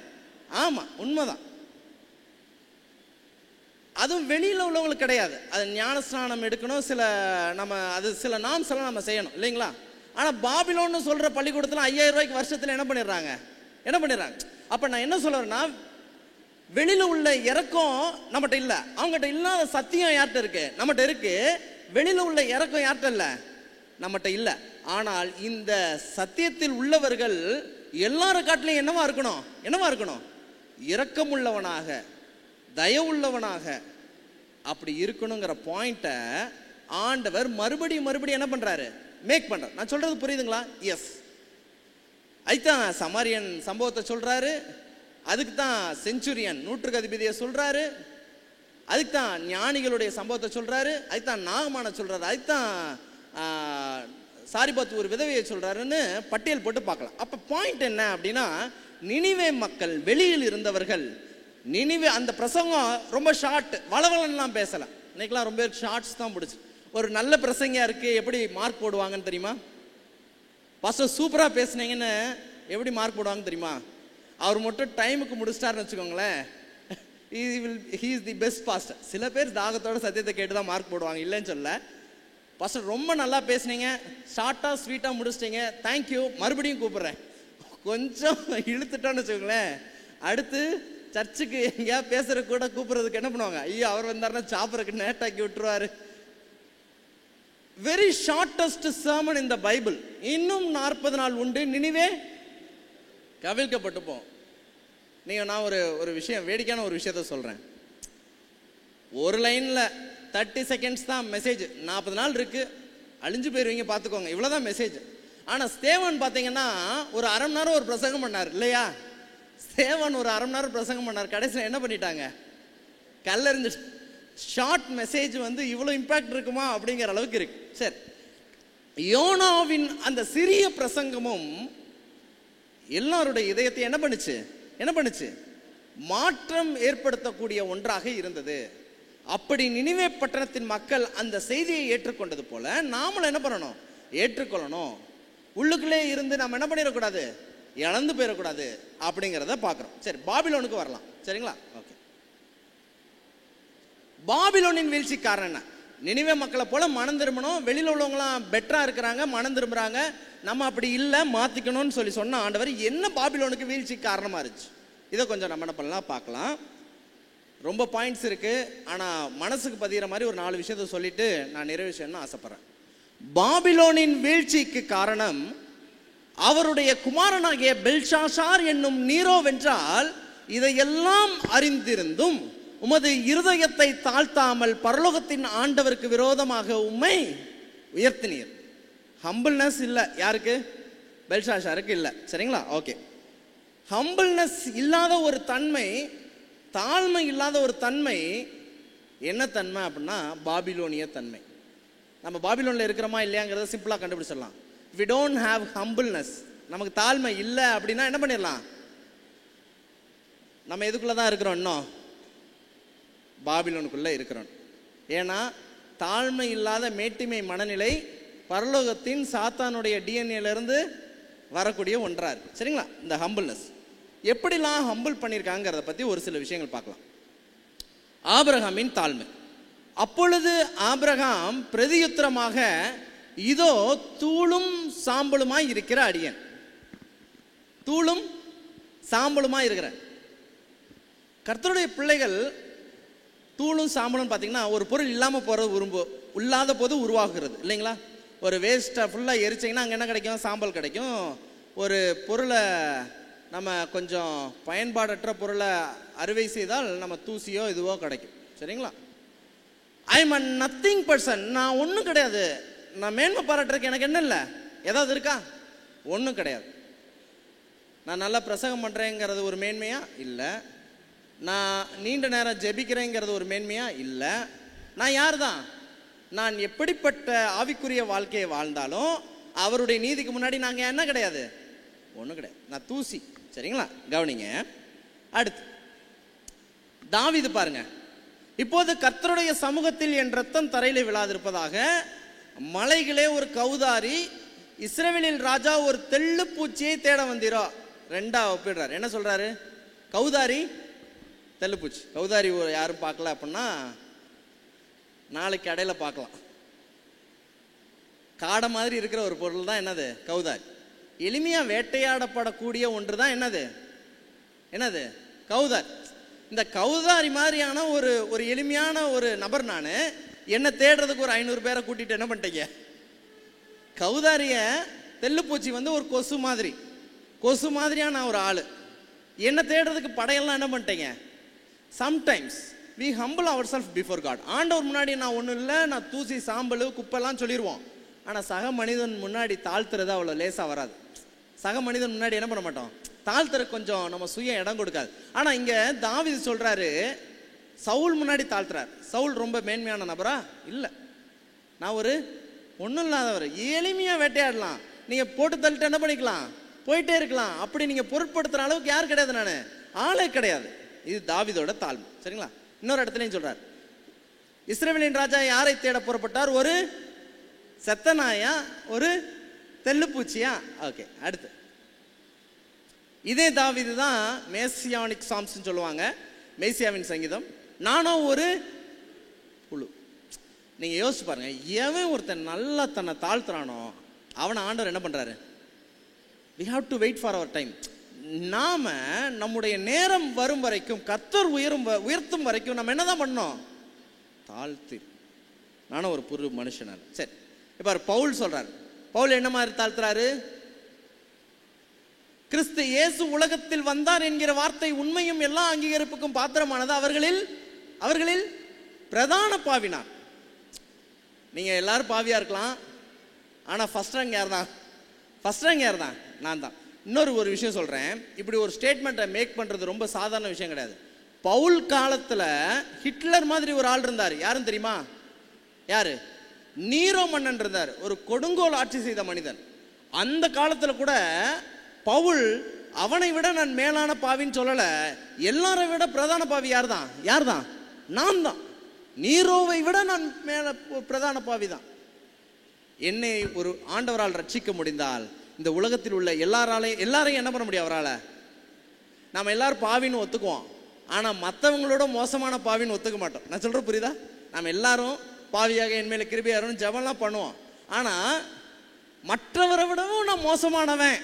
ஆமா, உண்மைதான். அதுவும் வெளியில உள்ளவங்களுக்கு கிடையாது. அது ஞானஸ்நானம் எடுக்கணும், சில நார்ம்ஸ் எல்லாம் நம்ம செய்யணும் இல்லைங்களா? ஆனா பாபிலோன்னு சொல்ற பள்ளிக்கூடத்துல 5000 ரூபாய்க்கு வருஷத்துல என்ன பண்ணிடுறாங்க? அப்ப நான் என்ன சொல்றேன்னா, வெளியில உள்ள இறக்கம் நம்மகிட்ட இல்ல, அவங்ககிட்ட இல்லாத சத்தியம் யார்கிட்ட இருக்கு? நம்மகிட்ட இருக்கு. வெளியில உள்ள இறக்கம் யார்கிட்ட இல்ல? நம்மகிட்ட இல்ல. ஆனால் இந்த சத்தியத்தில் உள்ளவர்கள் எல்லாரும் காட்டிலும் என்னவா இருக்கணும்? இரக்கம் உள்ளவனாக, தயவுள்ளவனாக, அப்படி இருக்கணுங்கிற பாயிண்ட்டை ஆண்டவர் மறுபடியும் என்ன பண்றாரு, மேக் பண்றாரு. நான் சொல்றது புரியுதுங்களா? எஸ். அதுதான் சமாரியன் சம்பவத்தை சொல்றாரு, அதுக்கு தான் செஞ்சுரியன் நூற்றுக்கு அதிபதியை சொல்றாரு, அதுக்கு தான் ஞானிகளுடைய சம்பவத்தை சொல்றாரு, அதுக்கு தான் நாகமான சொல்றாரு, அதுக்கு தான் சாரிபாத் ஒரு விதவையை சொல்றாருன்னு பட்டியல் போட்டு பார்க்கலாம். அப்ப பாயிண்ட் என்ன அப்படின்னா, நினிவே மக்கள், வெளியில் இருந்தவர்கள், நினிவே அந்த பிரசங்கம் ரொம்ப ஷார்ட், வளவலன்லாம் பேசல. இன்னைக்கெல்லாம் ரொம்ப ஷார்ட்ஸ் தான் பிடிச்சி. ஒரு நல்ல பிரசங்கியா இருக்கு எப்படி மார்க் போடுவாங்கன்னு தெரியுமா? பாஸ்டர் சூப்பரா பேசுனீங்கன்னு எப்படி மார்க் போடுவாங்க தெரியுமா? அவர் மட்டும் டைமுக்கு முடிச்சிட்டாருன்னு வச்சுக்கோங்களேன், he is the best pastor. சில பேர் தாகத்தோட சத்தியத்தை கேட்டு தான் மார்க் போடுவாங்க, இல்லைன்னு சொல்ல. பாஸ்டர் ரொம்ப நல்லா பேசுனீங்க, ஷார்ட்டா ஸ்வீட்டா முடிச்சிட்டீங்க, தேங்க்யூ, மறுபடியும் கூப்பிடுறேன். கொஞ்சம் இழுத்துட்டோன்னு வச்சுக்கோங்களேன், அடுத்து சர்ச்சுக்கு எங்கேயா பேசுற கூட கூப்பிடுறதுக்கு என்ன பண்ணுவாங்க, ஐயோ அவர் வந்தாருன்னா சாப்பிட்றதுக்கு நேட்டாக்கி விட்டுருவாரு. Very shortest sermon in the Bible. இன்னும் 40 நாள் உண்டு, நினிவே கவிழ்க்கப்பட்டு போ. நான் ஒரு விஷயம், வேடிக்கையான ஒரு விஷயத்த சொல்றேன். ஒரு லைன்ல 30 செகண்ட்ஸ் தான் மெசேஜ், 40 நாள் இருக்கு, அழிஞ்சு போயிருவீங்க பார்த்துக்கோங்க, இவ்வளோதான் மெசேஜ். ஆனால் ஸ்தேவன் பார்த்தீங்கன்னா ஒரு அரை மணி நேரம் ஒரு பிரசங்கம் பண்ணார் இல்லையா? ஸ்தேவன் ஒரு அரை மணி நேரம் பிரசங்கம் பண்ணார், கடைசியில் என்ன பண்ணிட்டாங்க, கல்லறிஞ்சு. ஷார்ட் மெசேஜ் இவ்வளோ இம்பாக்ட் இருக்குமா அப்படிங்கிற அளவுக்கு இருக்கு. சரி, யோனாவின் அந்த சிறிய பிரசங்கமும் எல்லாருடைய இதயத்தை என்ன பண்ணுச்சு, மாற்றம் ஏற்படுத்தக்கூடிய ஒன்றாக இருந்தது. அப்படி நினிவே பட்டணத்தின் மக்கள் அந்த செய்தியை ஏற்றுக்கொண்டது போல நாமளும் என்ன பண்ணணும், ஏற்றுக்கொள்ளணும். உள்ளுக்குள்ளே இருந்து நம்ம என்ன பண்ணிடக்கூடாது, இழந்து போயிடக்கூடாது அப்படிங்கிறத பார்க்குறோம். சரி, பாபிலோனுக்கு வரலாம். சரிங்களா? ஓகே. பாபிலோனின் வீழ்ச்சி காரணம் என்ன? நினிவே மக்களை போல மனம் திரும்பணும், வெளியில் உள்ளவங்களாம் பெட்டரா இருக்கிறாங்க, மனம் திரும்புறாங்க, நம்ம அப்படி இல்லை, மாத்திக்கணும்னு சொன்ன ஆண்டவர் என்ன பாபிலோனுக்கு வீழ்ச்சி காரணமா இருந்துச்சு, இதை கொஞ்சம் நம்ம என்ன பண்ணலாம் பார்க்கலாம். ரொம்ப பாயிண்ட்ஸ் இருக்கு, ஆனால் மனசுக்கு பதிகிற மாதிரி ஒரு 4 விஷயத்தை சொல்லிட்டு நான் நிறைவு செய்யணும்னு ஆசைப்படுறேன். பாபிலோனின் வீழ்ச்சிக்கு காரணம் அவருடைய குமாரனாகிய பெல்ஷாசார் என்னும் நீரோ வென்றால், இதையெல்லாம் அறிந்திருந்தும் உமது இருதயத்தை தாழ்த்தாமல் பரலோகத்தின் ஆண்டவருக்கு விரோதமாக உம்மை உயர்த்தினீர். ஹம்பிள்னஸ் இல்லை யாருக்கு, பெல்ஷாசாருக்கு இல்லை. சரிங்களா? ஓகே. ஹம்பிள்னஸ் இல்லாத ஒரு தன்மை, தாழ்மை இல்லாத ஒரு தன்மை என்ன தன்மை அப்படின்னா பாபிலோனிய தன்மை. நம்ம பாபிலோனில் இருக்கிறோமா இல்லையாங்கிறத சிம்பிளாக கண்டுபிடிச்சிடலாம். we don't have humbleness, நமக்கு தாழ்மை இல்லை அப்படின்னா என்ன பண்ணிடலாம், நம்ம எதுக்குள்ள தான் இருக்கிறோம், இன்னும் பாபிலோனுக்குள்ள இருக்கிறோம். ஏன்னா தாழ்மை இல்லாத மேட்டிமை மனநிலை பரலோகத்தின் சாத்தானுடைய டிஎன்ஏலேருந்து வரக்கூடிய ஒன்றா இருக்கு. சரிங்களா? இந்த ஹம்பிள்னஸ் எப்படிலாம் ஹம்பிள் பண்ணியிருக்காங்கிறத பற்றி ஒரு சில விஷயங்கள் பார்க்கலாம். ஆபிரகாமின் தாழ்மை. அப்பொழுது ஆபிரகாம் பிரதியுத்தரமாக, இதோ தூளும் சாம்பலுமாய் இருக்கிற அடியன். தூளும் சாம்பலுமாய் இருக்கிற கர்த்தருடைய பிள்ளைகள். தூளும் சாம்பலும் பார்த்தீங்கன்னா ஒரு பொருள் இல்லாமல் போகிறது, இல்லாத போது உருவாகுறது இல்லைங்களா? ஒரு வேஸ்ட்டை ஃபுல்லாக எரிச்சிங்கன்னா அங்கே என்ன கிடைக்கும், சாம்பல் கிடைக்கும். ஒரு பொருளை நம்ம கொஞ்சம் பயன்பாடற்ற பொருளை அறுவை செய்தால் நம்ம தூசியோ இதுவோ கிடைக்கும். சரிங்களா? I am a nothing person, நான் ஒன்றும் கிடையாது. நான் மேன்மை பாராட்டுறதுக்கு எனக்கு என்ன இல்லை, ஏதாவது இருக்கா, ஒன்றும் கிடையாது. நான் நல்லா பிரசங்கம் பண்ணுறேங்கிறது ஒரு மேன்மையா இல்லை, நான் நீண்ட நேரம் ஜெபிக்கிறேங்கிறது ஒரு மேன்மையா இல்லை. நான் யார் தான், நான் எப்படிப்பட்ட ஆவிக்குரிய வாழ்க்கையை வாழ்ந்தாலும் அவருடைய நீதிக்கு முன்னாடி நாங்கள் என்ன கிடையாது, ஒன்றும் கிடையாது, நான் தூசி. சரிங்களா? கவனிங்க. அடுத்து தாவீது பாருங்க, இப்போது கர்த்தருடைய சமூகத்தில் என் ரத்தம் தரையில் விழாதிருப்பதாக மலைகளே ஒரு கௌதாரி, இஸ்ரவேலில் ராஜா ஒரு தெள்ளு பூச்சியை தேட வந்தீரோ. ரெண்டா ஒப்பிடுறாரு. என்ன சொல்றாரு? கௌதாரி தெள்ளுப்பூச்சி. கௌதாரி யாரும் பார்க்கல அப்படின்னா நாளைக்கு கடையில பார்க்கலாம். காடை மாதிரி இருக்கிற ஒரு பொருள் தான் என்னது, கௌதாரி. எளிமையா வேட்டையாடப்படக்கூடிய ஒன்று தான் என்னது கௌதாரி. இந்த கௌதாரி மாதிரியான ஒரு எளிமையான ஒரு நபர் நான், என்ன தேடுறதுக்கு ஒரு 500 பேரை கூட்டிட்டு என்ன பண்ணிட்டீங்க. கௌதாரிய தெள்ளுப்பூச்சி ஒரு கொசு மாதிரியான ஒரு ஆளு, என்ன தேடுறதுக்கு படையெல்லாம் என்ன பண்ணிட்டீங்க. Sometimes we humble ourselves before God. ஆண்டவர் முன்னாடி நான் ஒன்றும் இல்லை, நான் தூசி சாம்பல் குப்பைலாம் சொல்லிடுவோம். ஆனால் சக மனிதன் முன்னாடி தாழ்த்துறது அவ்வளோ லேசாக வராது. சக மனிதன் முன்னாடி என்ன பண்ண மாட்டோம், தாழ்த்துற கொஞ்சம் நம்ம சுய இடம் கொடுக்காது. ஆனால் இங்கே தாவீது சொல்கிறாரு, சவுல் முன்னாடி தாழ்த்துறார். சவுல் ரொம்ப மேன்மையான நபரா இல்லை, நான் ஒரு ஒன்றும் இல்லாதவர், எளிமையாக வேட்டையாடலாம், நீங்கள் போட்டு தள்ளிட்டு என்ன பண்ணிக்கலாம், போயிட்டே இருக்கலாம், அப்படி நீங்கள் பொருட்படுத்துகிற அளவுக்கு யார் கிடையாது, நான் ஆளே கிடையாது. இது தாவீதோட தாழ்மை. சரிங்களா? இன்னொரு இடத்துலையும் சொல்றார், இஸ்ரவேலின் ராஜா யாரை தேட புறப்பட்டார், ஒரு செத்த நாயா, ஒரு தெல்லுப்பூச்சியா? ஓகே, அடுத்து இதே தாவீது தான் மேசியானிக் சாம்ஸ் சொல்லுவாங்க, மேசியாவின் சங்கீதம். நானும் ஒரு புழு. நீங்க யோசிச்சு பாருங்க, எவன் ஒருத்தன் நல்லா தன்னை தாழ்த்துறானோ அவனை ஆண்டவர் என்ன பண்றாரு, we have to wait for our time. நாம நம்முடைய நேரம் வரும் வரைக்கும், கர்த்தர் உயர்த்தும் வரைக்கும் நம்ம என்னதான் பண்ணோம், தாழ்த்து. நானும் ஒரு புது மனுஷனார். சரி, இப்ப பவுல் சொல்றாரு. பவுல் என்ன மாதிரி தாழ்த்துறாரு, கிறிஸ்து இயேசு உலகத்தில் வந்தார் என்கிற வார்த்தை உண்மையும் எல்லா அங்கீகரிப்புக்கும் பாத்திரமானது, அவர்களில் பிரதான பாவினார். நீங்க எல்லாரும் பாவியா இருக்கலாம், ஆனா ஃபர்ஸ்ட் ரேங்க் யார் தான், ஃபர்ஸ்ட் ரேங்க் யார் தான், நான் தான். இன்னொரு ஒரு விஷயம் சொல்றேன், இப்படி ஒரு ஸ்டேட்மெண்ட்டை மேக் பண்றது ரொம்ப சாதாரண விஷயம் கிடையாது. பவுல் காலத்துல ஹிட்லர் மாதிரி ஒரு ஆள் இருந்தார். யாரும் தெரியுமா, யாரு, நீரோ மன்னன் இருந்தார், ஒரு கொடுங்கோல் ஆட்சி செய்த மனிதன். அந்த காலத்துல கூட பவுல் அவனை விட நான் மேலான பாவின்னு சொல்லல, எல்லாரை விட பிரதான பாவி யார் தான், நான் தான். நீரோவை விட நான் மேல பிரதான பாவி தான். என்னை ஒரு ஆண்டவரால் ரட்சிக்க முடிந்தால் இந்த உலகத்தில் உள்ள எல்லாரையும் என்ன பண்ண முடியும் அவரால். நம்ம எல்லாரும் பாவின்னு ஒத்துக்குவோம், ஆனால் மற்றவங்களோட மோசமான பாவின்னு ஒத்துக்க மாட்டோம். நான் சொல்கிறேன் புரியுதா? நம்ம எல்லாரும் பாவியாக என்மேல கிருபையாரும் ஜெபம்லாம் பண்ணுவோம், ஆனால் மற்றவரை விடவும் நான் மோசமானவன்,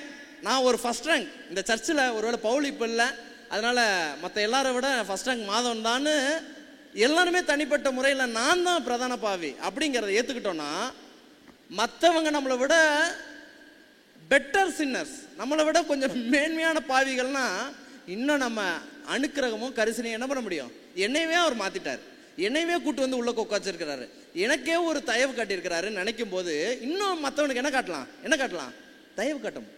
நான் ஒரு ஃபர்ஸ்ட் ரேங்க் இந்த சர்ச்சில். ஒருவேளை பவுல் இப்போ இல்லை, அதனால் மற்ற எல்லாரை விட ஃபர்ஸ்ட் ரேங்க் மாதவன் தான், எல்லாருமே தனிப்பட்ட முறையில் நான் தான் பிரதான பாவி அப்படிங்கிறத ஏற்றுக்கிட்டோன்னா, மற்றவங்க நம்மளை விட பெட்டர் சின்னர்ஸ், நம்மளை விட கொஞ்சம் மேன்மையான பாவிகள்னா இன்னும் நம்ம அனுக்கிரகமும் கரிசனையும் என்ன பண்ண முடியும். என்னையவே அவர் மாற்றிட்டார், என்னையவே கூட்டு வந்து உள்ள உட்காச்சிருக்கிறாரு, எனக்கே ஒரு தயவு காட்டியிருக்கிறாரு நினைக்கும் போது இன்னும் மற்றவனுக்கு என்ன காட்டலாம், தயவு காட்டும்.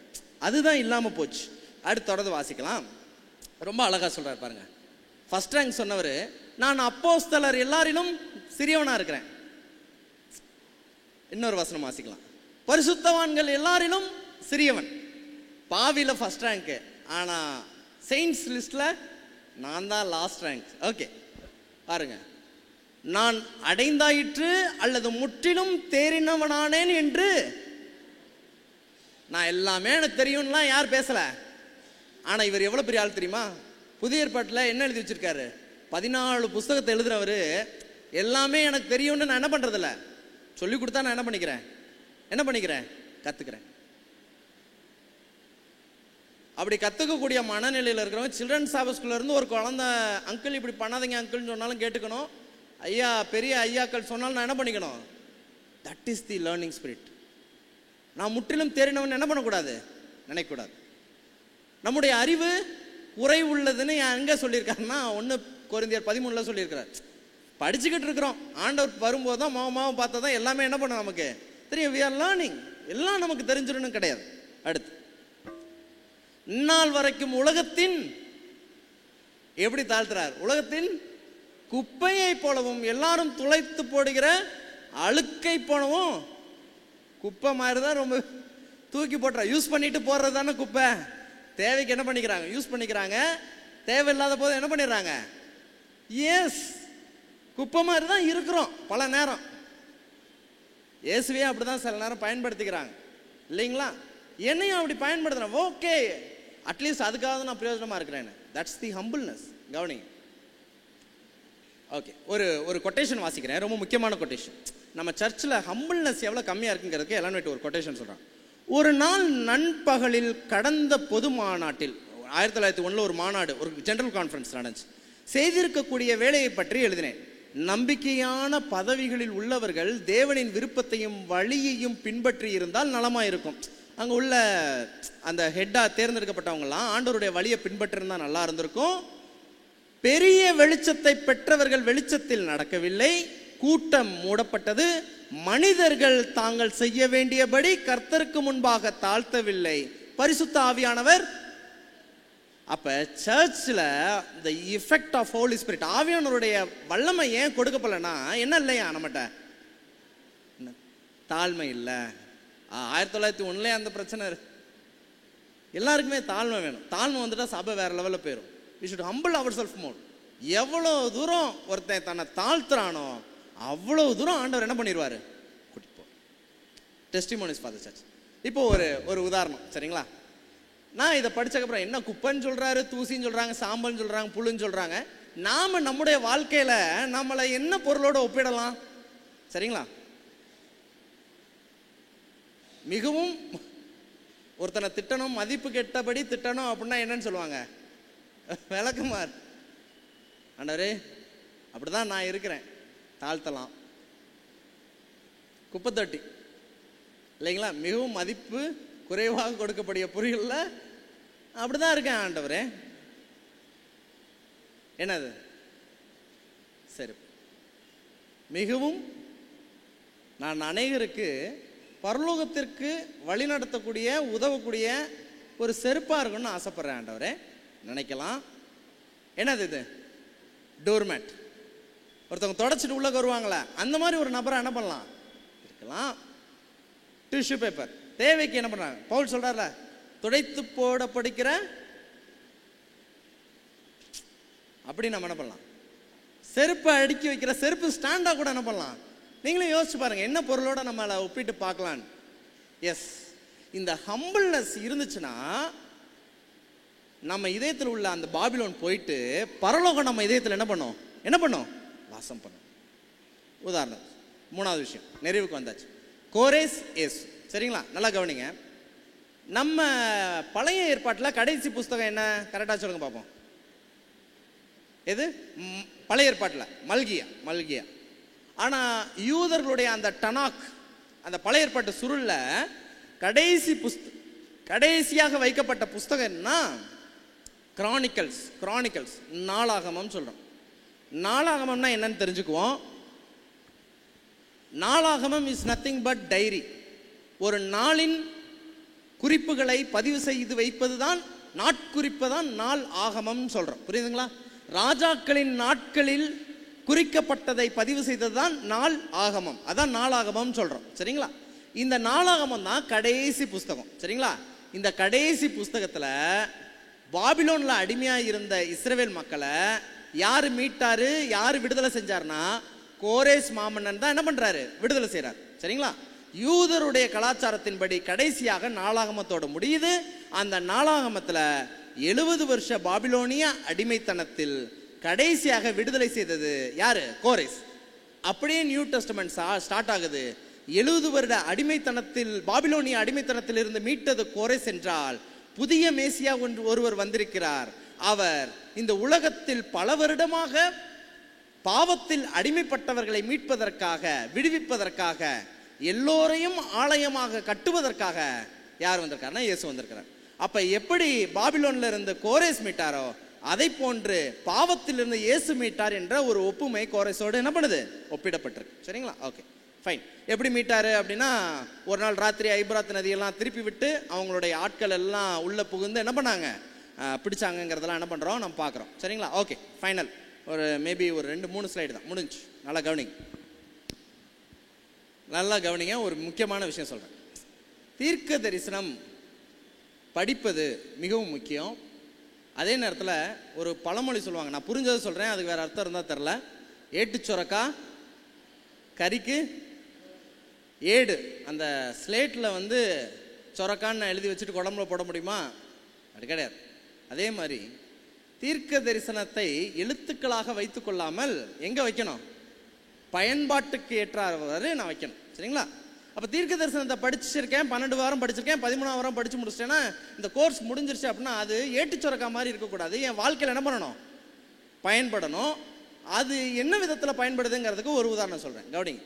அதுதான் இல்லாமல் போச்சு. அடுத்து தொடர்ந்து வாசிக்கலாம். ரொம்ப அழகாக சொல்கிறார் பாருங்க. ஃபர்ஸ்ட் ரேங்க் சொன்னவர், நான் அப்போஸ்தலர் எல்லாரிலும் சிறியவனாக இருக்கிறேன். இன்னொரு வசனம் வாசிக்கலாம், பரிசுத்தவான்கள் எல்லாரிலும் சிறியவன். பாவில ஃபர்ஸ்ட் ரேங்க், ஆனா செயின்ஸ் லிஸ்ட்ல நான் தான் லாஸ்ட் ரேங்க். ஓகே பாருங்க, நான் அடைந்தாயிற்று அல்லது முற்றிலும் தேறினவனானேன் என்று, நான் எல்லாமே எனக்கு தெரியும்லாம் யார் பேசல. ஆனா இவர் எவ்வளவு பெரிய ஆள் தெரியுமா? புதிய ஏற்பாட்டில் என்ன எழுதி வச்சிருக்காரு, 14 புஸ்தகத்தை எழுதுறவரு எல்லாமே எனக்கு தெரியும்னு நான் என்ன பண்றதில்ல, சொல்லி கொடுத்தா நான் என்ன பண்ணிக்கிறேன், கத்துக்கிறேன். அப்படி கத்துக்கக்கூடிய மனநிலையில் இருக்கிறவங்க, சில்ட்ரன்ஸ் ஆஃபீஸ்குள்ள இருந்து ஒரு குழந்தை அங்கிள் இப்படி பண்ணாதீங்க அங்கிள்னு சொன்னாலும் கேட்டுக்கணும், ஐயா பெரிய ஐயாக்கள் சொன்னாலும் நான் என்ன பண்ணிக்கணும். That is the learning spirit. நான் முற்றிலும் தேறினவன் என்ன பண்ணக்கூடாது, நினைக்கக்கூடாது. நம்முடைய அறிவு குறை உள்ளதுன்னு எங்க சொல்லியிருக்காருன்னா 1 கொரிந்தியர் 13 சொல்லியிருக்கிறார். படிச்சுக்கிட்டு இருக்கிறோம், ஆண்டவர் வரும்போது தான் மாவும் பார்த்தா தான் எல்லாமே என்ன பண்ண நமக்கு தெரியும். we are learning, எல்லாம் நமக்கு தெரிஞ்சிடணும் கிடையாது. அடுத்து, இந்நாள் வரைக்கும் உலகத்தின் எப்படி தாழ்த்துறார், உலகத்தின் குப்பையை போலவும் எல்லாரும் துளைத்து போடுகிற அழுக்கை போலவும். குப்பை மாதிரி தான் ரொம்ப தூக்கி போட்டுற, யூஸ் பண்ணிட்டு போடுறது தானே குப்பை. தேவைக்கு என்ன பண்ணிக்கிறாங்க, யூஸ் பண்ணிக்கிறாங்க, தேவையில்லாத போது என்ன பண்ணிடுறாங்க. எஸ், குப்பை மாதிரி தான் இருக்கிறோம் பல நேரம். இயேசுவே அப்படிதான் சில நேரம் பயன்படுத்திக்கிறாங்க இல்லைங்களா? என்னையும் அப்படி பயன்படுத்துறேன், ஓகே அட்லீஸ்ட் அதுக்காக நான் பிரயோஜனமா இருக்கிறேன். That's the humbleness. கவனிங்க. ஓகே, ஒரு கொட்டேஷன் வாசிக்கிறேன், ரொம்ப முக்கியமான கொட்டேஷன். நம்ம சர்ச்சில் ஹம்பிள்னஸ் எவ்வளோ கம்மியாக இருக்குங்கிறதுக்கு எல்லாம் ஒரு கொட்டேஷன் சொல்கிறேன். ஒரு நாள் நண்பகலில் கடந்த பொது மாநாட்டில் 1901 ஒரு மாநாடு, ஒரு ஜெனரல் கான்ஃபரன்ஸ் நடந்துச்சு. செய்திருக்கக்கூடிய வேலையை பற்றி எழுதினேன். நம்பிக்கையான பதவிகளில் உள்ளவர்கள் தேவனின் விருப்பத்தையும் வழியையும் பின்பற்றி இருந்தால் நலமாயிருக்கும். அங்கே உள்ள அந்த ஹெட்டாக தேர்ந்தெடுக்கப்பட்டவங்கலாம் ஆண்டவருடைய வழியை பின்பற்றிருந்தால் நல்லா இருந்திருக்கும். பெரிய வெளிச்சத்தை பெற்றவர்கள் வெளிச்சத்தில் நடக்கவில்லை, கூட்டம் மூடப்பட்டது. மனிதர்கள் தாங்கள் செய்ய வேண்டியபடி கர்த்தருக்கு முன்பாக தாழ்த்தவில்லை. பரிசுத்த ஆவியானவர், அப்ப சர்ச்சில் இந்த எஃபெக்ட் ஆஃப் ஹோலி ஸ்பிரிட், ஆவியானவருடைய வல்லமை ஏன் கொடுக்கப்படலன்னா என்ன இல்லையா நம்மகிட்ட? தாழ்மை இல்லை. 1901 அந்த பிரச்சனை. எல்லாருக்குமே தாழ்மை வேணும். தாழ்மை வந்துட்டா சபை வேற லெவலில் போயிடும். we should humble ourselves more. எவ்வளோ தூரம் ஒருத்தன் தன்னை தாழ்த்துறானோ அவ்வளவு தூரம் ஆண்டவர் என்ன பண்ணிடுவாரு, கூட்டிட்டு போ. Testimonies for the search. இப்போ ஒரு உதாரணம், சரிங்களா? நான் இதை படிச்சக்கப்புறம் என்ன குப்பைன்னு சொல்றாரு, தூசின்னு சொல்றாங்க, சாம்பல்னு சொல்றாங்க, புல்லுன்னு சொல்றாங்க. நாம நம்முடைய வாழ்க்கையில நம்மளை என்ன பொருளோட ஒப்பிடலாம்? சரிங்களா? மிகவும் ஒருத்தனை திட்டணும், மதிப்பு கெட்டபடி திட்டணும் அப்படின்னா என்னன்னு சொல்லுவாங்க? விளக்குமார். ஆண்டவரே அப்படிதான் நான் இருக்கிறேன், தாழ்த்தலாம். குப்பை தொட்டி இல்லைங்களா? மிகவும் மதிப்பு குறைவாக கொடுக்கக்கூடிய பொருள்ல அப்படிதான் இருக்கேன் ஆண்டவரே. என்னது? சரி, மிகவும் நான் அநேகருக்கு பரலோகத்திற்கு வழி நடத்தக்கூடிய உதவக்கூடிய ஒரு செருப்பா இருக்குன்னு ஆசைப்படுறேன் ஆண்டவரே. நினைக்கலாம். என்னது இது? டோர்மேட். ஒருத்தவங்க தொடச்சிட்டு உள்ள வருவாங்களா, அந்த மாதிரி ஒரு நபரை என்ன பண்ணலாம் இருக்கலாம். டிஷ்யூ பேப்பர் தேவைக்கு என்ன பண்றாங்க? பவுல் சொல்றாருல, துடைத்து போட படிக்கிற, அப்படி நம்ம என்ன பண்ணலாம்? செருப்பை அடுக்கி வைக்கிற செருப்பு ஸ்டாண்டா கூட என்ன பண்ணலாம்? நீங்களும் யோசிச்சு பாருங்க, என்ன பொருளோட நம்மளை ஒப்பிட்டு பார்க்கலாம். எஸ், இந்த ஹம்பிள்னஸ் இருந்துச்சுன்னா நம்ம இதயத்தில் உள்ள அந்த பாபிலோன் போயிட்டு பரலோகம் நம்ம இதயத்தில் என்ன பண்ணும்? வாசம் பண்ணும். உதாரணம், 3வது விஷயம் நிறைவுக்கு வந்தாச்சு. கோரேஸ் இயேசு. சரிங்களா? நல்லா கவனிங்க. நம்ம பழைய ஏற்பாட்டில் கடைசி புஸ்தகம் என்ன? கரெக்டாக சொல்லுங்க பார்ப்போம். எது பழைய ஏற்பாட்டில்? மல்கியா. ஆனால் யூதர்களுடைய அந்த டனாக், அந்த பழைய ஏற்பாட்டு சுருள்ல கடைசியாக வைக்கப்பட்ட புஸ்தகம் என்ன? கிரானிக்கல்ஸ், நாளாகமம் சொல்றோம். நாளாகமம்னா என்னன்னு தெரிஞ்சுக்குவோம். நாளாகமம் இஸ் நத்திங் பட் டைரி. ஒரு நாளின் குறிப்புகளை பதிவு செய்து வைப்பது தான், நாட்குறிப்பு தான் நாள் ஆகமம் சொல்றோம். புரியுதுங்களா? ராஜாக்களின் நாட்களில் குறிக்கப்பட்டதை பதிவு செய்தது தான் நாள் ஆகமம். அதான் நாளாகமம் சொல்றோம். சரிங்களா? இந்த நாளாகமம் தான் கடைசி புஸ்தகம். சரிங்களா? இந்த கடைசி புஸ்தகத்துல பாபிலோன்ல அடிமையா இருந்த இஸ்ரவேல் மக்களை யாரு மீட்டாரு, யாரு விடுதலை செஞ்சார்னா கோரேஸ் மாமன்னன் தான் என்ன பண்றாரு? விடுதலை செய்யறாரு. சரிங்களா? யூதருடைய கலாச்சாரத்தின்படி கடைசியாக நாளாகமத்தோட முடியுது. அந்த நாளாகமத்துல 70 வருஷ பாபிலோனிய அடிமைத்தனத்தில் கடைசியாக விடுதலை செய்தது யாரு? கோரேஸ். அப்படியே நியூ டெஸ்டமெண்ட் ஸ்டார்ட் ஆகுது. 70 வருட அடிமைத்தனத்தில், பாபிலோனிய அடிமைத்தனத்தில் இருந்து மீட்டது கோரேஸ் என்றால் புதிய மேசியா ஒருவர் வந்திருக்கிறார். அவர் இந்த உலகத்தில் பல வருடமாக பாவத்தில் அடிமைப்பட்டவர்களை மீட்பதற்காக, விடுவிப்பதற்காக, எல்லோரையும் ஆலயமாக கட்டுவதற்காக யார் வந்திருக்காருன்னா இயேசு வந்திருக்கிறார். அப்ப எப்படி பாபிலோன்ல இருந்து கோரேஸ் மீட்டாரோ அதை போன்று பாவத்திலிருந்து இயேசு மீட்டார் என்ற ஒரு ஒப்புமை கோரேஸோடு என்ன பண்ணுது? ஒப்பிடப்பட்டிருக்கு. சரிங்களா? Okay, fine. எப்படி மீட்டாரு அப்படின்னா, ஒரு நாள் ராத்திரி ஐபிராத் நதியெல்லாம் திருப்பி விட்டு அவங்களுடைய ஆட்கள் எல்லாம் உள்ள புகுந்து என்ன பண்ணாங்க? பிடிச்சாங்கிறதெல்லாம் என்ன பண்றோம் நம்ம பார்க்குறோம். சரிங்களா? Okay, final. ஒரு மேபி ஒரு 2-3 ஸ்லைடு தான் முடிஞ்சு. நல்லா கவனிங்க. ஒரு முக்கியமான விஷயம் சொல்றேன். தீர்க்க தரிசனம் படிப்பது மிகவும் முக்கியம். அதே நேரத்தில் ஒரு பழமொழி சொல்லுவாங்க, நான் புரிஞ்சதை சொல்றேன், அதுக்கு வேற அர்த்தம் இருந்தால் தெரில. ஏட்டு சொரக்கா கறிக்கு ஏடு. அந்த ஸ்லேட்டில் வந்து சொரக்கான்னு எழுதி வச்சுட்டு குழம்புல போட முடியுமா? அது கிடையாது. அதே மாதிரி தீர்க்க தரிசனத்தை எழுத்துக்களாக வைத்து கொள்ளாமல் எங்கே வைக்கணும்? பயன்பாட்டுக்கு ஏற்றாறு நான் வைக்கணும். சரிங்களா? அப்போ தீர்க்க தரிசனத்தை படிச்சிருக்கேன், 12 வாரம் படிச்சிருக்கேன், 13ஆம் வாரம் படித்து முடிச்சிட்டேன்னா இந்த கோர்ஸ் முடிஞ்சிருச்சு அப்படின்னா அது ஏட்டுச்சொரக்கா மாதிரி இருக்கக்கூடாது. என் வாழ்க்கையில் என்ன பண்ணணும்? பயன்படணும். அது என்ன விதத்தில் பயன்படுதுங்கிறதுக்கு ஒரு உதாரணம் சொல்கிறேன், கவனிங்க.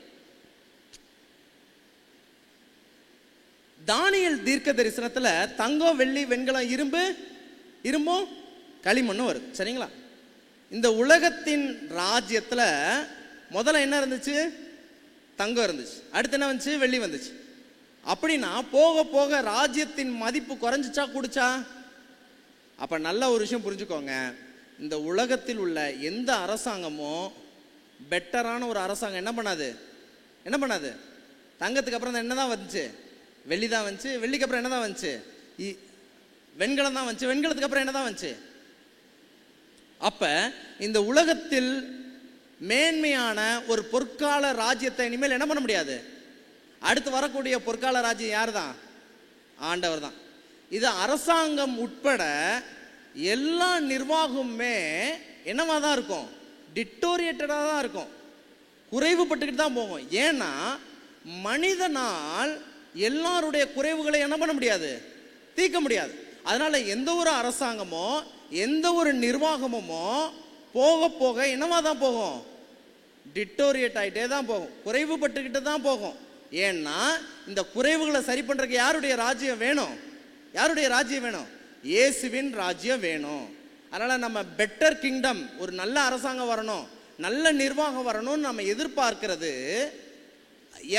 தானியேல் தீர்க்க தரிசனத்தில் தங்கம், வெள்ளி, வெண்கலம், இரும்பும் களிமண்ணும் வருது. சரிங்களா? இந்த உலகத்தின் ராஜ்யத்தில் முதல்ல என்ன இருந்துச்சு? தங்கம் இருந்துச்சு. அடுத்து என்ன வந்துச்சு? வெள்ளி வந்துச்சு. அப்படின்னா போக போக ராஜ்யத்தின் மதிப்பு குறைஞ்சிச்சா கூடுச்சா? அப்ப நல்ல ஒரு விஷயம் புரிஞ்சுக்கோங்க, இந்த உலகத்தில் உள்ள எந்த அரசாங்கமும் பெட்டரான ஒரு அரசாங்கம் என்ன பண்ணாது? தங்கத்துக்கு அப்புறம் என்னதான் வந்துச்சு? வெள்ளி தான் வந்துச்சு. வெள்ளிக்கு அப்புறம் என்னதான் வந்துச்சு? வெண்கலம் தான் வந்துச்சு. வெண்கலத்துக்கு அப்புறம் என்னதான் வந்துச்சு? அப்ப இந்த உலகத்தில் மேன்மையான ஒரு பொற்கால ராஜ்யத்தை இனிமேல் என்ன பண்ண முடியாது. அடுத்து வரக்கூடிய பொற்கால ராஜ்யம் யார் தான்? ஆண்டவர் தான். இது அரசாங்கம் உட்பட எல்லா நிர்வாகமுமே என்னவா தான் இருக்கும்? டிட்டோரியேட்டடாக தான் இருக்கும், குறைவுபட்டுக்கிட்டு தான் போகும். ஏன்னா மனிதனால் எல்லாருடைய குறைவுகளை என்ன பண்ண முடியாது? தீர்க்க முடியாது. அதனால எந்த ஒரு அரசாங்கமோ எந்த ஒரு நிர்வாகமுமோ போக போக என்னவா தான் போகும்? டிட்டோரியேட் ஆகிட்டே தான் போகும், குறைவுபட்டுக்கிட்டு தான் போகும். ஏன்னா இந்த குறைவுகளை சரி பண்றதுக்கு யாருடைய ராஜ்யம் வேணும்? இயேசுவின் ராஜ்யம் வேணும். அதனால நம்ம பெட்டர் கிங்டம், ஒரு நல்ல அரசாங்கம் வரணும், நல்ல நிர்வாகம் வரணும்னு நம்ம எதிர்பார்க்கிறது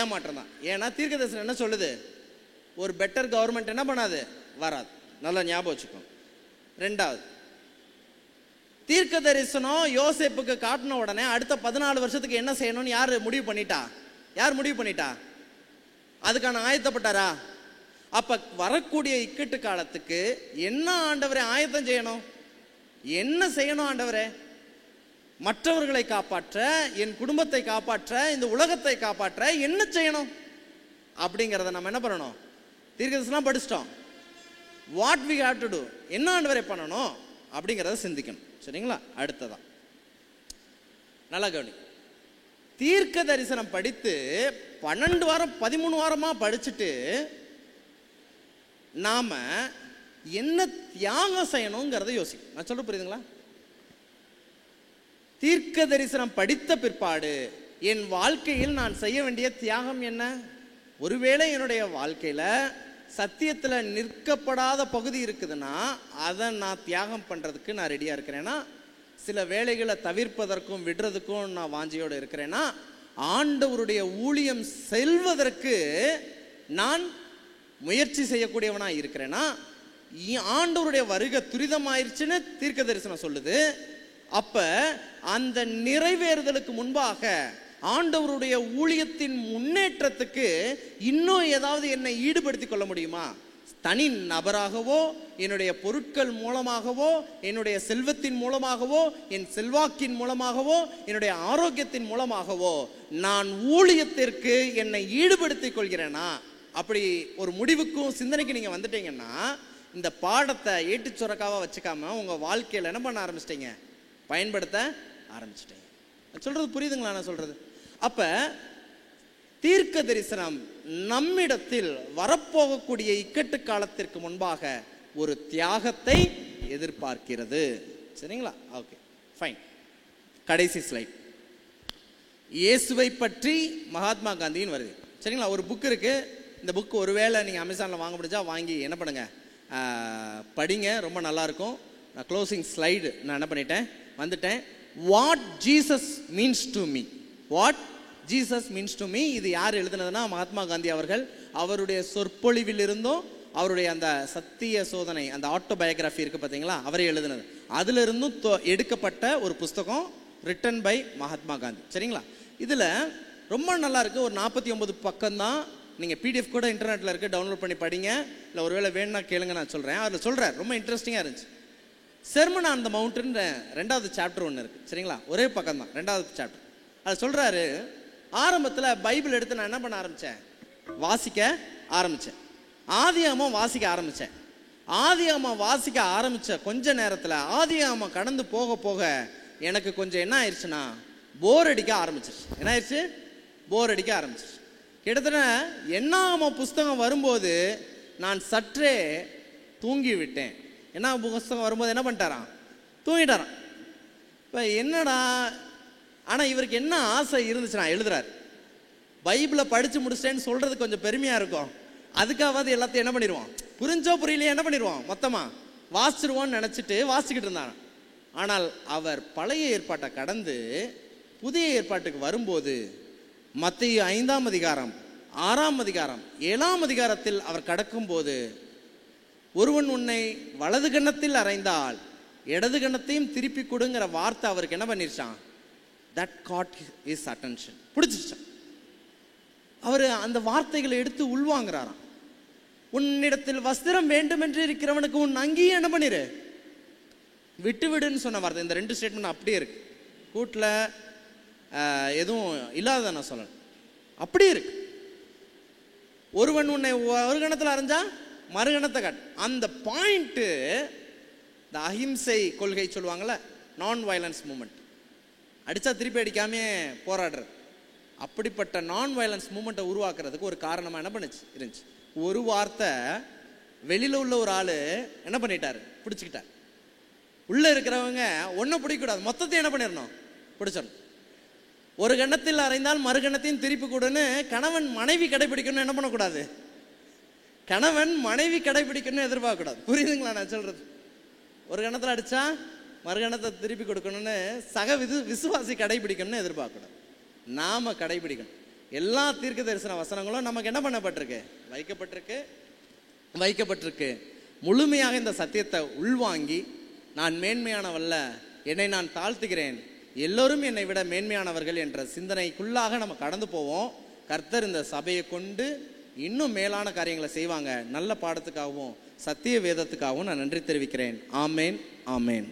ஏமாற்றம் தான். ஏன்னா தீர்க்கதரிசனம் என்ன சொல்லுது? ஒரு பெட்டர் கவர்மெண்ட் என்ன பண்ணாது? வராது. நல்லா ஞாபகம் வச்சுக்கோங்க. ரெண்டாவது, தீர்க்க தரிசனம் யோசேப்புக்கு காட்டின உடனே அடுத்த 14 வருஷத்துக்கு என்ன செய்யணும்னு யார் முடிவு பண்ணிட்டா? அதுக்கான ஆயத்தப்பட்டாரா? அப்ப வரக்கூடிய இக்கட்டு காலத்துக்கு என்ன ஆண்டவரே ஆயத்தம் செய்யணும்? என்ன செய்யணும் ஆண்டவரே? மற்றவர்களை காப்பாற்ற, என் குடும்பத்தை காப்பாற்ற, இந்த உலகத்தை காப்பாற்ற என்ன செய்யணும் அப்படிங்கிறத நம்ம என்ன பண்ணணும்? தீர்க்கதரிசனம் படிச்சிட்டோம். What we have to do, என்ன ஆண்டவரே பண்ணணும் அப்படிங்கிறத சிந்திக்கணும். சரிங்களா? அடுத்ததான் நல்லா கவனி. தீர்க்க தரிசனம் படித்து 12 வாரம் 13 வாரமா படிச்சுட்டு நாம என்ன தியாகம் செய்யணுங்கிறத யோசிக்கணும். நான் சொல்ல புரியுதுங்களா? தீர்க்க தரிசனம் படித்த பிற்பாடு என் வாழ்க்கையில் நான் செய்ய வேண்டிய தியாகம் என்ன? ஒருவேளை என்னுடைய வாழ்க்கையில சத்தியத்துல நிற்கப்படாத பகுதி இருக்குதுன்னா அதை நான் தியாகம் பண்றதுக்கு நான் ரெடியா இருக்கிறேன்னா, சில வேலைகளை தவிர்ப்பதற்கும் விடுறதுக்கும் நான் வாஞ்சியோடு இருக்கிறேன்னா, ஆண்டவருடைய ஊழியம் செல்வதற்கு நான் முயற்சி செய்யக்கூடியவனா இருக்கிறேன்னா, ஆண்டவருடைய வருகை துரிதமாயிருச்சுன்னு தீர்க்க தரிசனம் சொல்லுது. அப்ப அந்த நிறைவேறுதலுக்கு முன்பாக ஆண்டவருடைய ஊழியத்தின் முன்னேற்றத்துக்கு இன்னும் ஏதாவது என்னை ஈடுபடுத்திக் கொள்ள முடியுமா? தனி நபராகவோ, என்னுடைய பொருட்கள் மூலமாகவோ, என்னுடைய செல்வத்தின் மூலமாகவோ, என் செல்வாக்கின் மூலமாகவோ, என்னுடைய ஆரோக்கியத்தின் மூலமாகவோ நான் ஊழியத்திற்கு என்னை ஈடுபடுத்திக் கொள்கிறேனா? அப்படி ஒரு முடிவுக்கும் சிந்தனைக்கு நீங்க வந்துட்டீங்கன்னா, இந்த பாடத்தை ஏட்டு சுரக்காவா வச்சுக்காம உங்க வாழ்க்கையில என்ன பண்ண ஆரம்பிச்சிட்டீங்க? பயன்படுத்த ஆரம்பிச்சிட்டீங்க. சொல்றது புரியுதுங்களா நான் சொல்றது? அப்ப தீர்க்க தரிசனம் நம்மிடத்தில் வரப்போகக்கூடிய இக்கட்டு காலத்திற்கு முன்பாக ஒரு தியாகத்தை எதிர்பார்க்கிறது. சரிங்களா? Okay, fine. கடைசி ஸ்லைட். இயேசுவை பற்றி மகாத்மா காந்தியின் வருது. சரிங்களா? ஒரு புக் இருக்கு. இந்த புக் ஒருவேளை நீங்கள் அமேசானில் வாங்க முடிஞ்சா வாங்கி என்ன பண்ணுங்க, படிங்க. ரொம்ப நல்லா இருக்கும். நான் க்ளோசிங் ஸ்லைடு நான் என்ன பண்ணிட்டேன், வந்துட்டேன். What Jesus means to me. What Jesus means to me. இது யார் எழுதுனதுன்னா மகாத்மா காந்தி அவர்கள். அவருடைய சொற்பொழிவில் இருந்தும் அவருடைய அந்த சத்திய சோதனை, அந்த ஆட்டோபயோகிராஃபி இருக்கு பார்த்தீங்களா, அவரே எழுதுனது. அதுல இருந்தும் எடுக்கப்பட்ட ஒரு புஸ்தகம், ரிட்டன் பை மகாத்மா காந்தி. சரிங்களா? இதுல ரொம்ப நல்லா இருக்கு. ஒரு 49 பக்கம் தான். நீங்க பிடிஎஃப் கூட இன்டர்நெட்ல இருக்கு, டவுன்லோட் பண்ணி படிங்க. இல்லை ஒருவேளை வேணும்னா கேளுங்க, நான் சொல்றேன். அதில் சொல்றேன், ரொம்ப இன்ட்ரெஸ்டிங்காக இருந்துச்சு. செர்மன் ஆன் த மவுண்டன் 2வது சாப்டர் ஒன்று இருக்கு. சரிங்களா? ஒரே பக்கம் தான், 2வது சாப்டர். அது சொல்றாரு, ஆரம்பத்தில் பைபிள் எடுத்து நான் என்ன பண்ண ஆரம்பித்தேன், வாசிக்க ஆரம்பித்தேன். ஆதியாகமம் வாசிக்க ஆரம்பித்தேன். ஆதியாகமம் வாசிக்க ஆரம்பித்த கொஞ்ச நேரத்தில் ஆதியாகமம் கடந்து போக போக எனக்கு கொஞ்சம் என்ன ஆயிடுச்சுன்னா போர் அடிக்க ஆரம்பிச்சிருச்சு. என்ன ஆயிடுச்சு? போர் அடிக்க ஆரம்பிச்சிருச்சு. கிட்டத்தட்ட என்னாகம புஸ்தகம் வரும்போது நான் சற்றே தூங்கி விட்டேன். என்ன புஸ்தகம் வரும்போது என்ன பண்ணிட்டாராம், தூங்கிட்டாராம். இப்போ என்னடா, ஆனால் இவருக்கு என்ன ஆசை இருந்துச்சுன்னா எழுதுறாரு, பைபிளை படித்து முடிச்சிட்டேன்னு சொல்கிறது கொஞ்சம் பெருமையாக இருக்கும். அதுக்காவது எல்லாத்தையும் என்ன பண்ணிடுவோம், புரிஞ்சோ புரியலையே என்ன பண்ணிடுவோம், மொத்தமாக வாசிச்சிருவோன்னு நினச்சிட்டு வாசிக்கிட்டு இருந்தான். ஆனால் அவர் பழைய ஏற்பாட்டை கடந்து புதிய ஏற்பாட்டுக்கு வரும்போது மத்தேயு 5ஆம் அதிகாரம் 6ஆம் அதிகாரம் 7ஆம் அதிகாரத்தில் அவர் கடக்கும்போது, ஒருவன் உன்னை வலது கன்னத்தில் அறைந்தால் இடது கன்னத்தையும் திருப்பி கொடுங்கிற வார்த்தை அவருக்கு என்ன பண்ணிருச்சான்? தட் காட் இஸ் அட்டென்ஷன், பிடிச்சிருச்சான். அவர் அந்த வார்த்தைகளை எடுத்து உள்வாங்கிறாராம். உன்னிடத்தில் வஸ்திரம் வேண்டும் என்று இருக்கிறவனுக்கு உன் அங்கேயே என்ன பண்ணிரு, விட்டு விடுன்னு சொன்ன வார்த்தை. இந்த 2 ஸ்டேட்மெண்ட் அப்படியே இருக்கு. கூட்டில் எதுவும் இல்லாத நான் சொல்லணும், அப்படியே இருக்கு. ஒருவன் உன்னை ஒரு கணத்தில் அரைஞ்சா மறுகணத்தை காட்டு. அந்த பாயிண்ட்டு இந்த அஹிம்சை கொள்கை சொல்லுவாங்கள்ல, நான் வயலன்ஸ் மூமெண்ட், அடித்தா திருப்பி அடிக்காமே போராடுறது. அப்படிப்பட்ட நான் வயலன்ஸ் மூமெண்ட்டை உருவாக்குறதுக்கு ஒரு காரணமாக என்ன பண்ணுச்சு இருந்துச்சு. ஒரு வார்த்தை வெளியில் உள்ள ஒரு ஆள் என்ன பண்ணிட்டாரு, பிடிச்சிக்கிட்டார். உள்ளே இருக்கிறவங்க ஒன்றும் பிடிக்கக்கூடாது, மொத்தத்தையும் என்ன பண்ணிடணும், பிடிச்சிடணும். ஒரு கணத்தில் அறைந்தால் மறுகணத்தையும் திருப்பி கொடுன்னு கணவன் மனைவி கடைபிடிக்கணும்னு என்ன பண்ணக்கூடாது, கணவன் மனைவி கடைபிடிக்கணும்னு எதிர்பார்க்கக்கூடாது. புரியுதுங்களா நான் சொல்கிறது? ஒரு கணத்தில் அடித்தா மறுகணத்தை திருப்பி கொடுக்கணும்னு சக விசுவாசி கடைபிடிக்கணும்னு எதிர்பார்க்கக்கூடாது. நாம் கடைபிடிக்கணும். எல்லா தீர்க்க தரிசன வசனங்களும் நமக்கு என்ன பண்ணப்பட்டிருக்கு, வைக்கப்பட்டிருக்கு. முழுமையாக இந்த சத்தியத்தை உள்வாங்கி, நான் மேன்மையானவல்ல, என்னை நான் தாழ்த்துகிறேன், எல்லோரும் என்னை விட மேன்மையானவர்கள் என்ற சிந்தனைக்குள்ளாக நம்ம கடந்து போவோம். கர்த்தர் இந்த சபையை கொண்டு இன்னும் மேலான காரியங்களை செய்வாங்க. நல்ல பாடத்துக்காகவும் சத்திய வேதத்துக்காகவும் நான் நன்றி தெரிவிக்கிறேன். ஆமேன், ஆமேன்.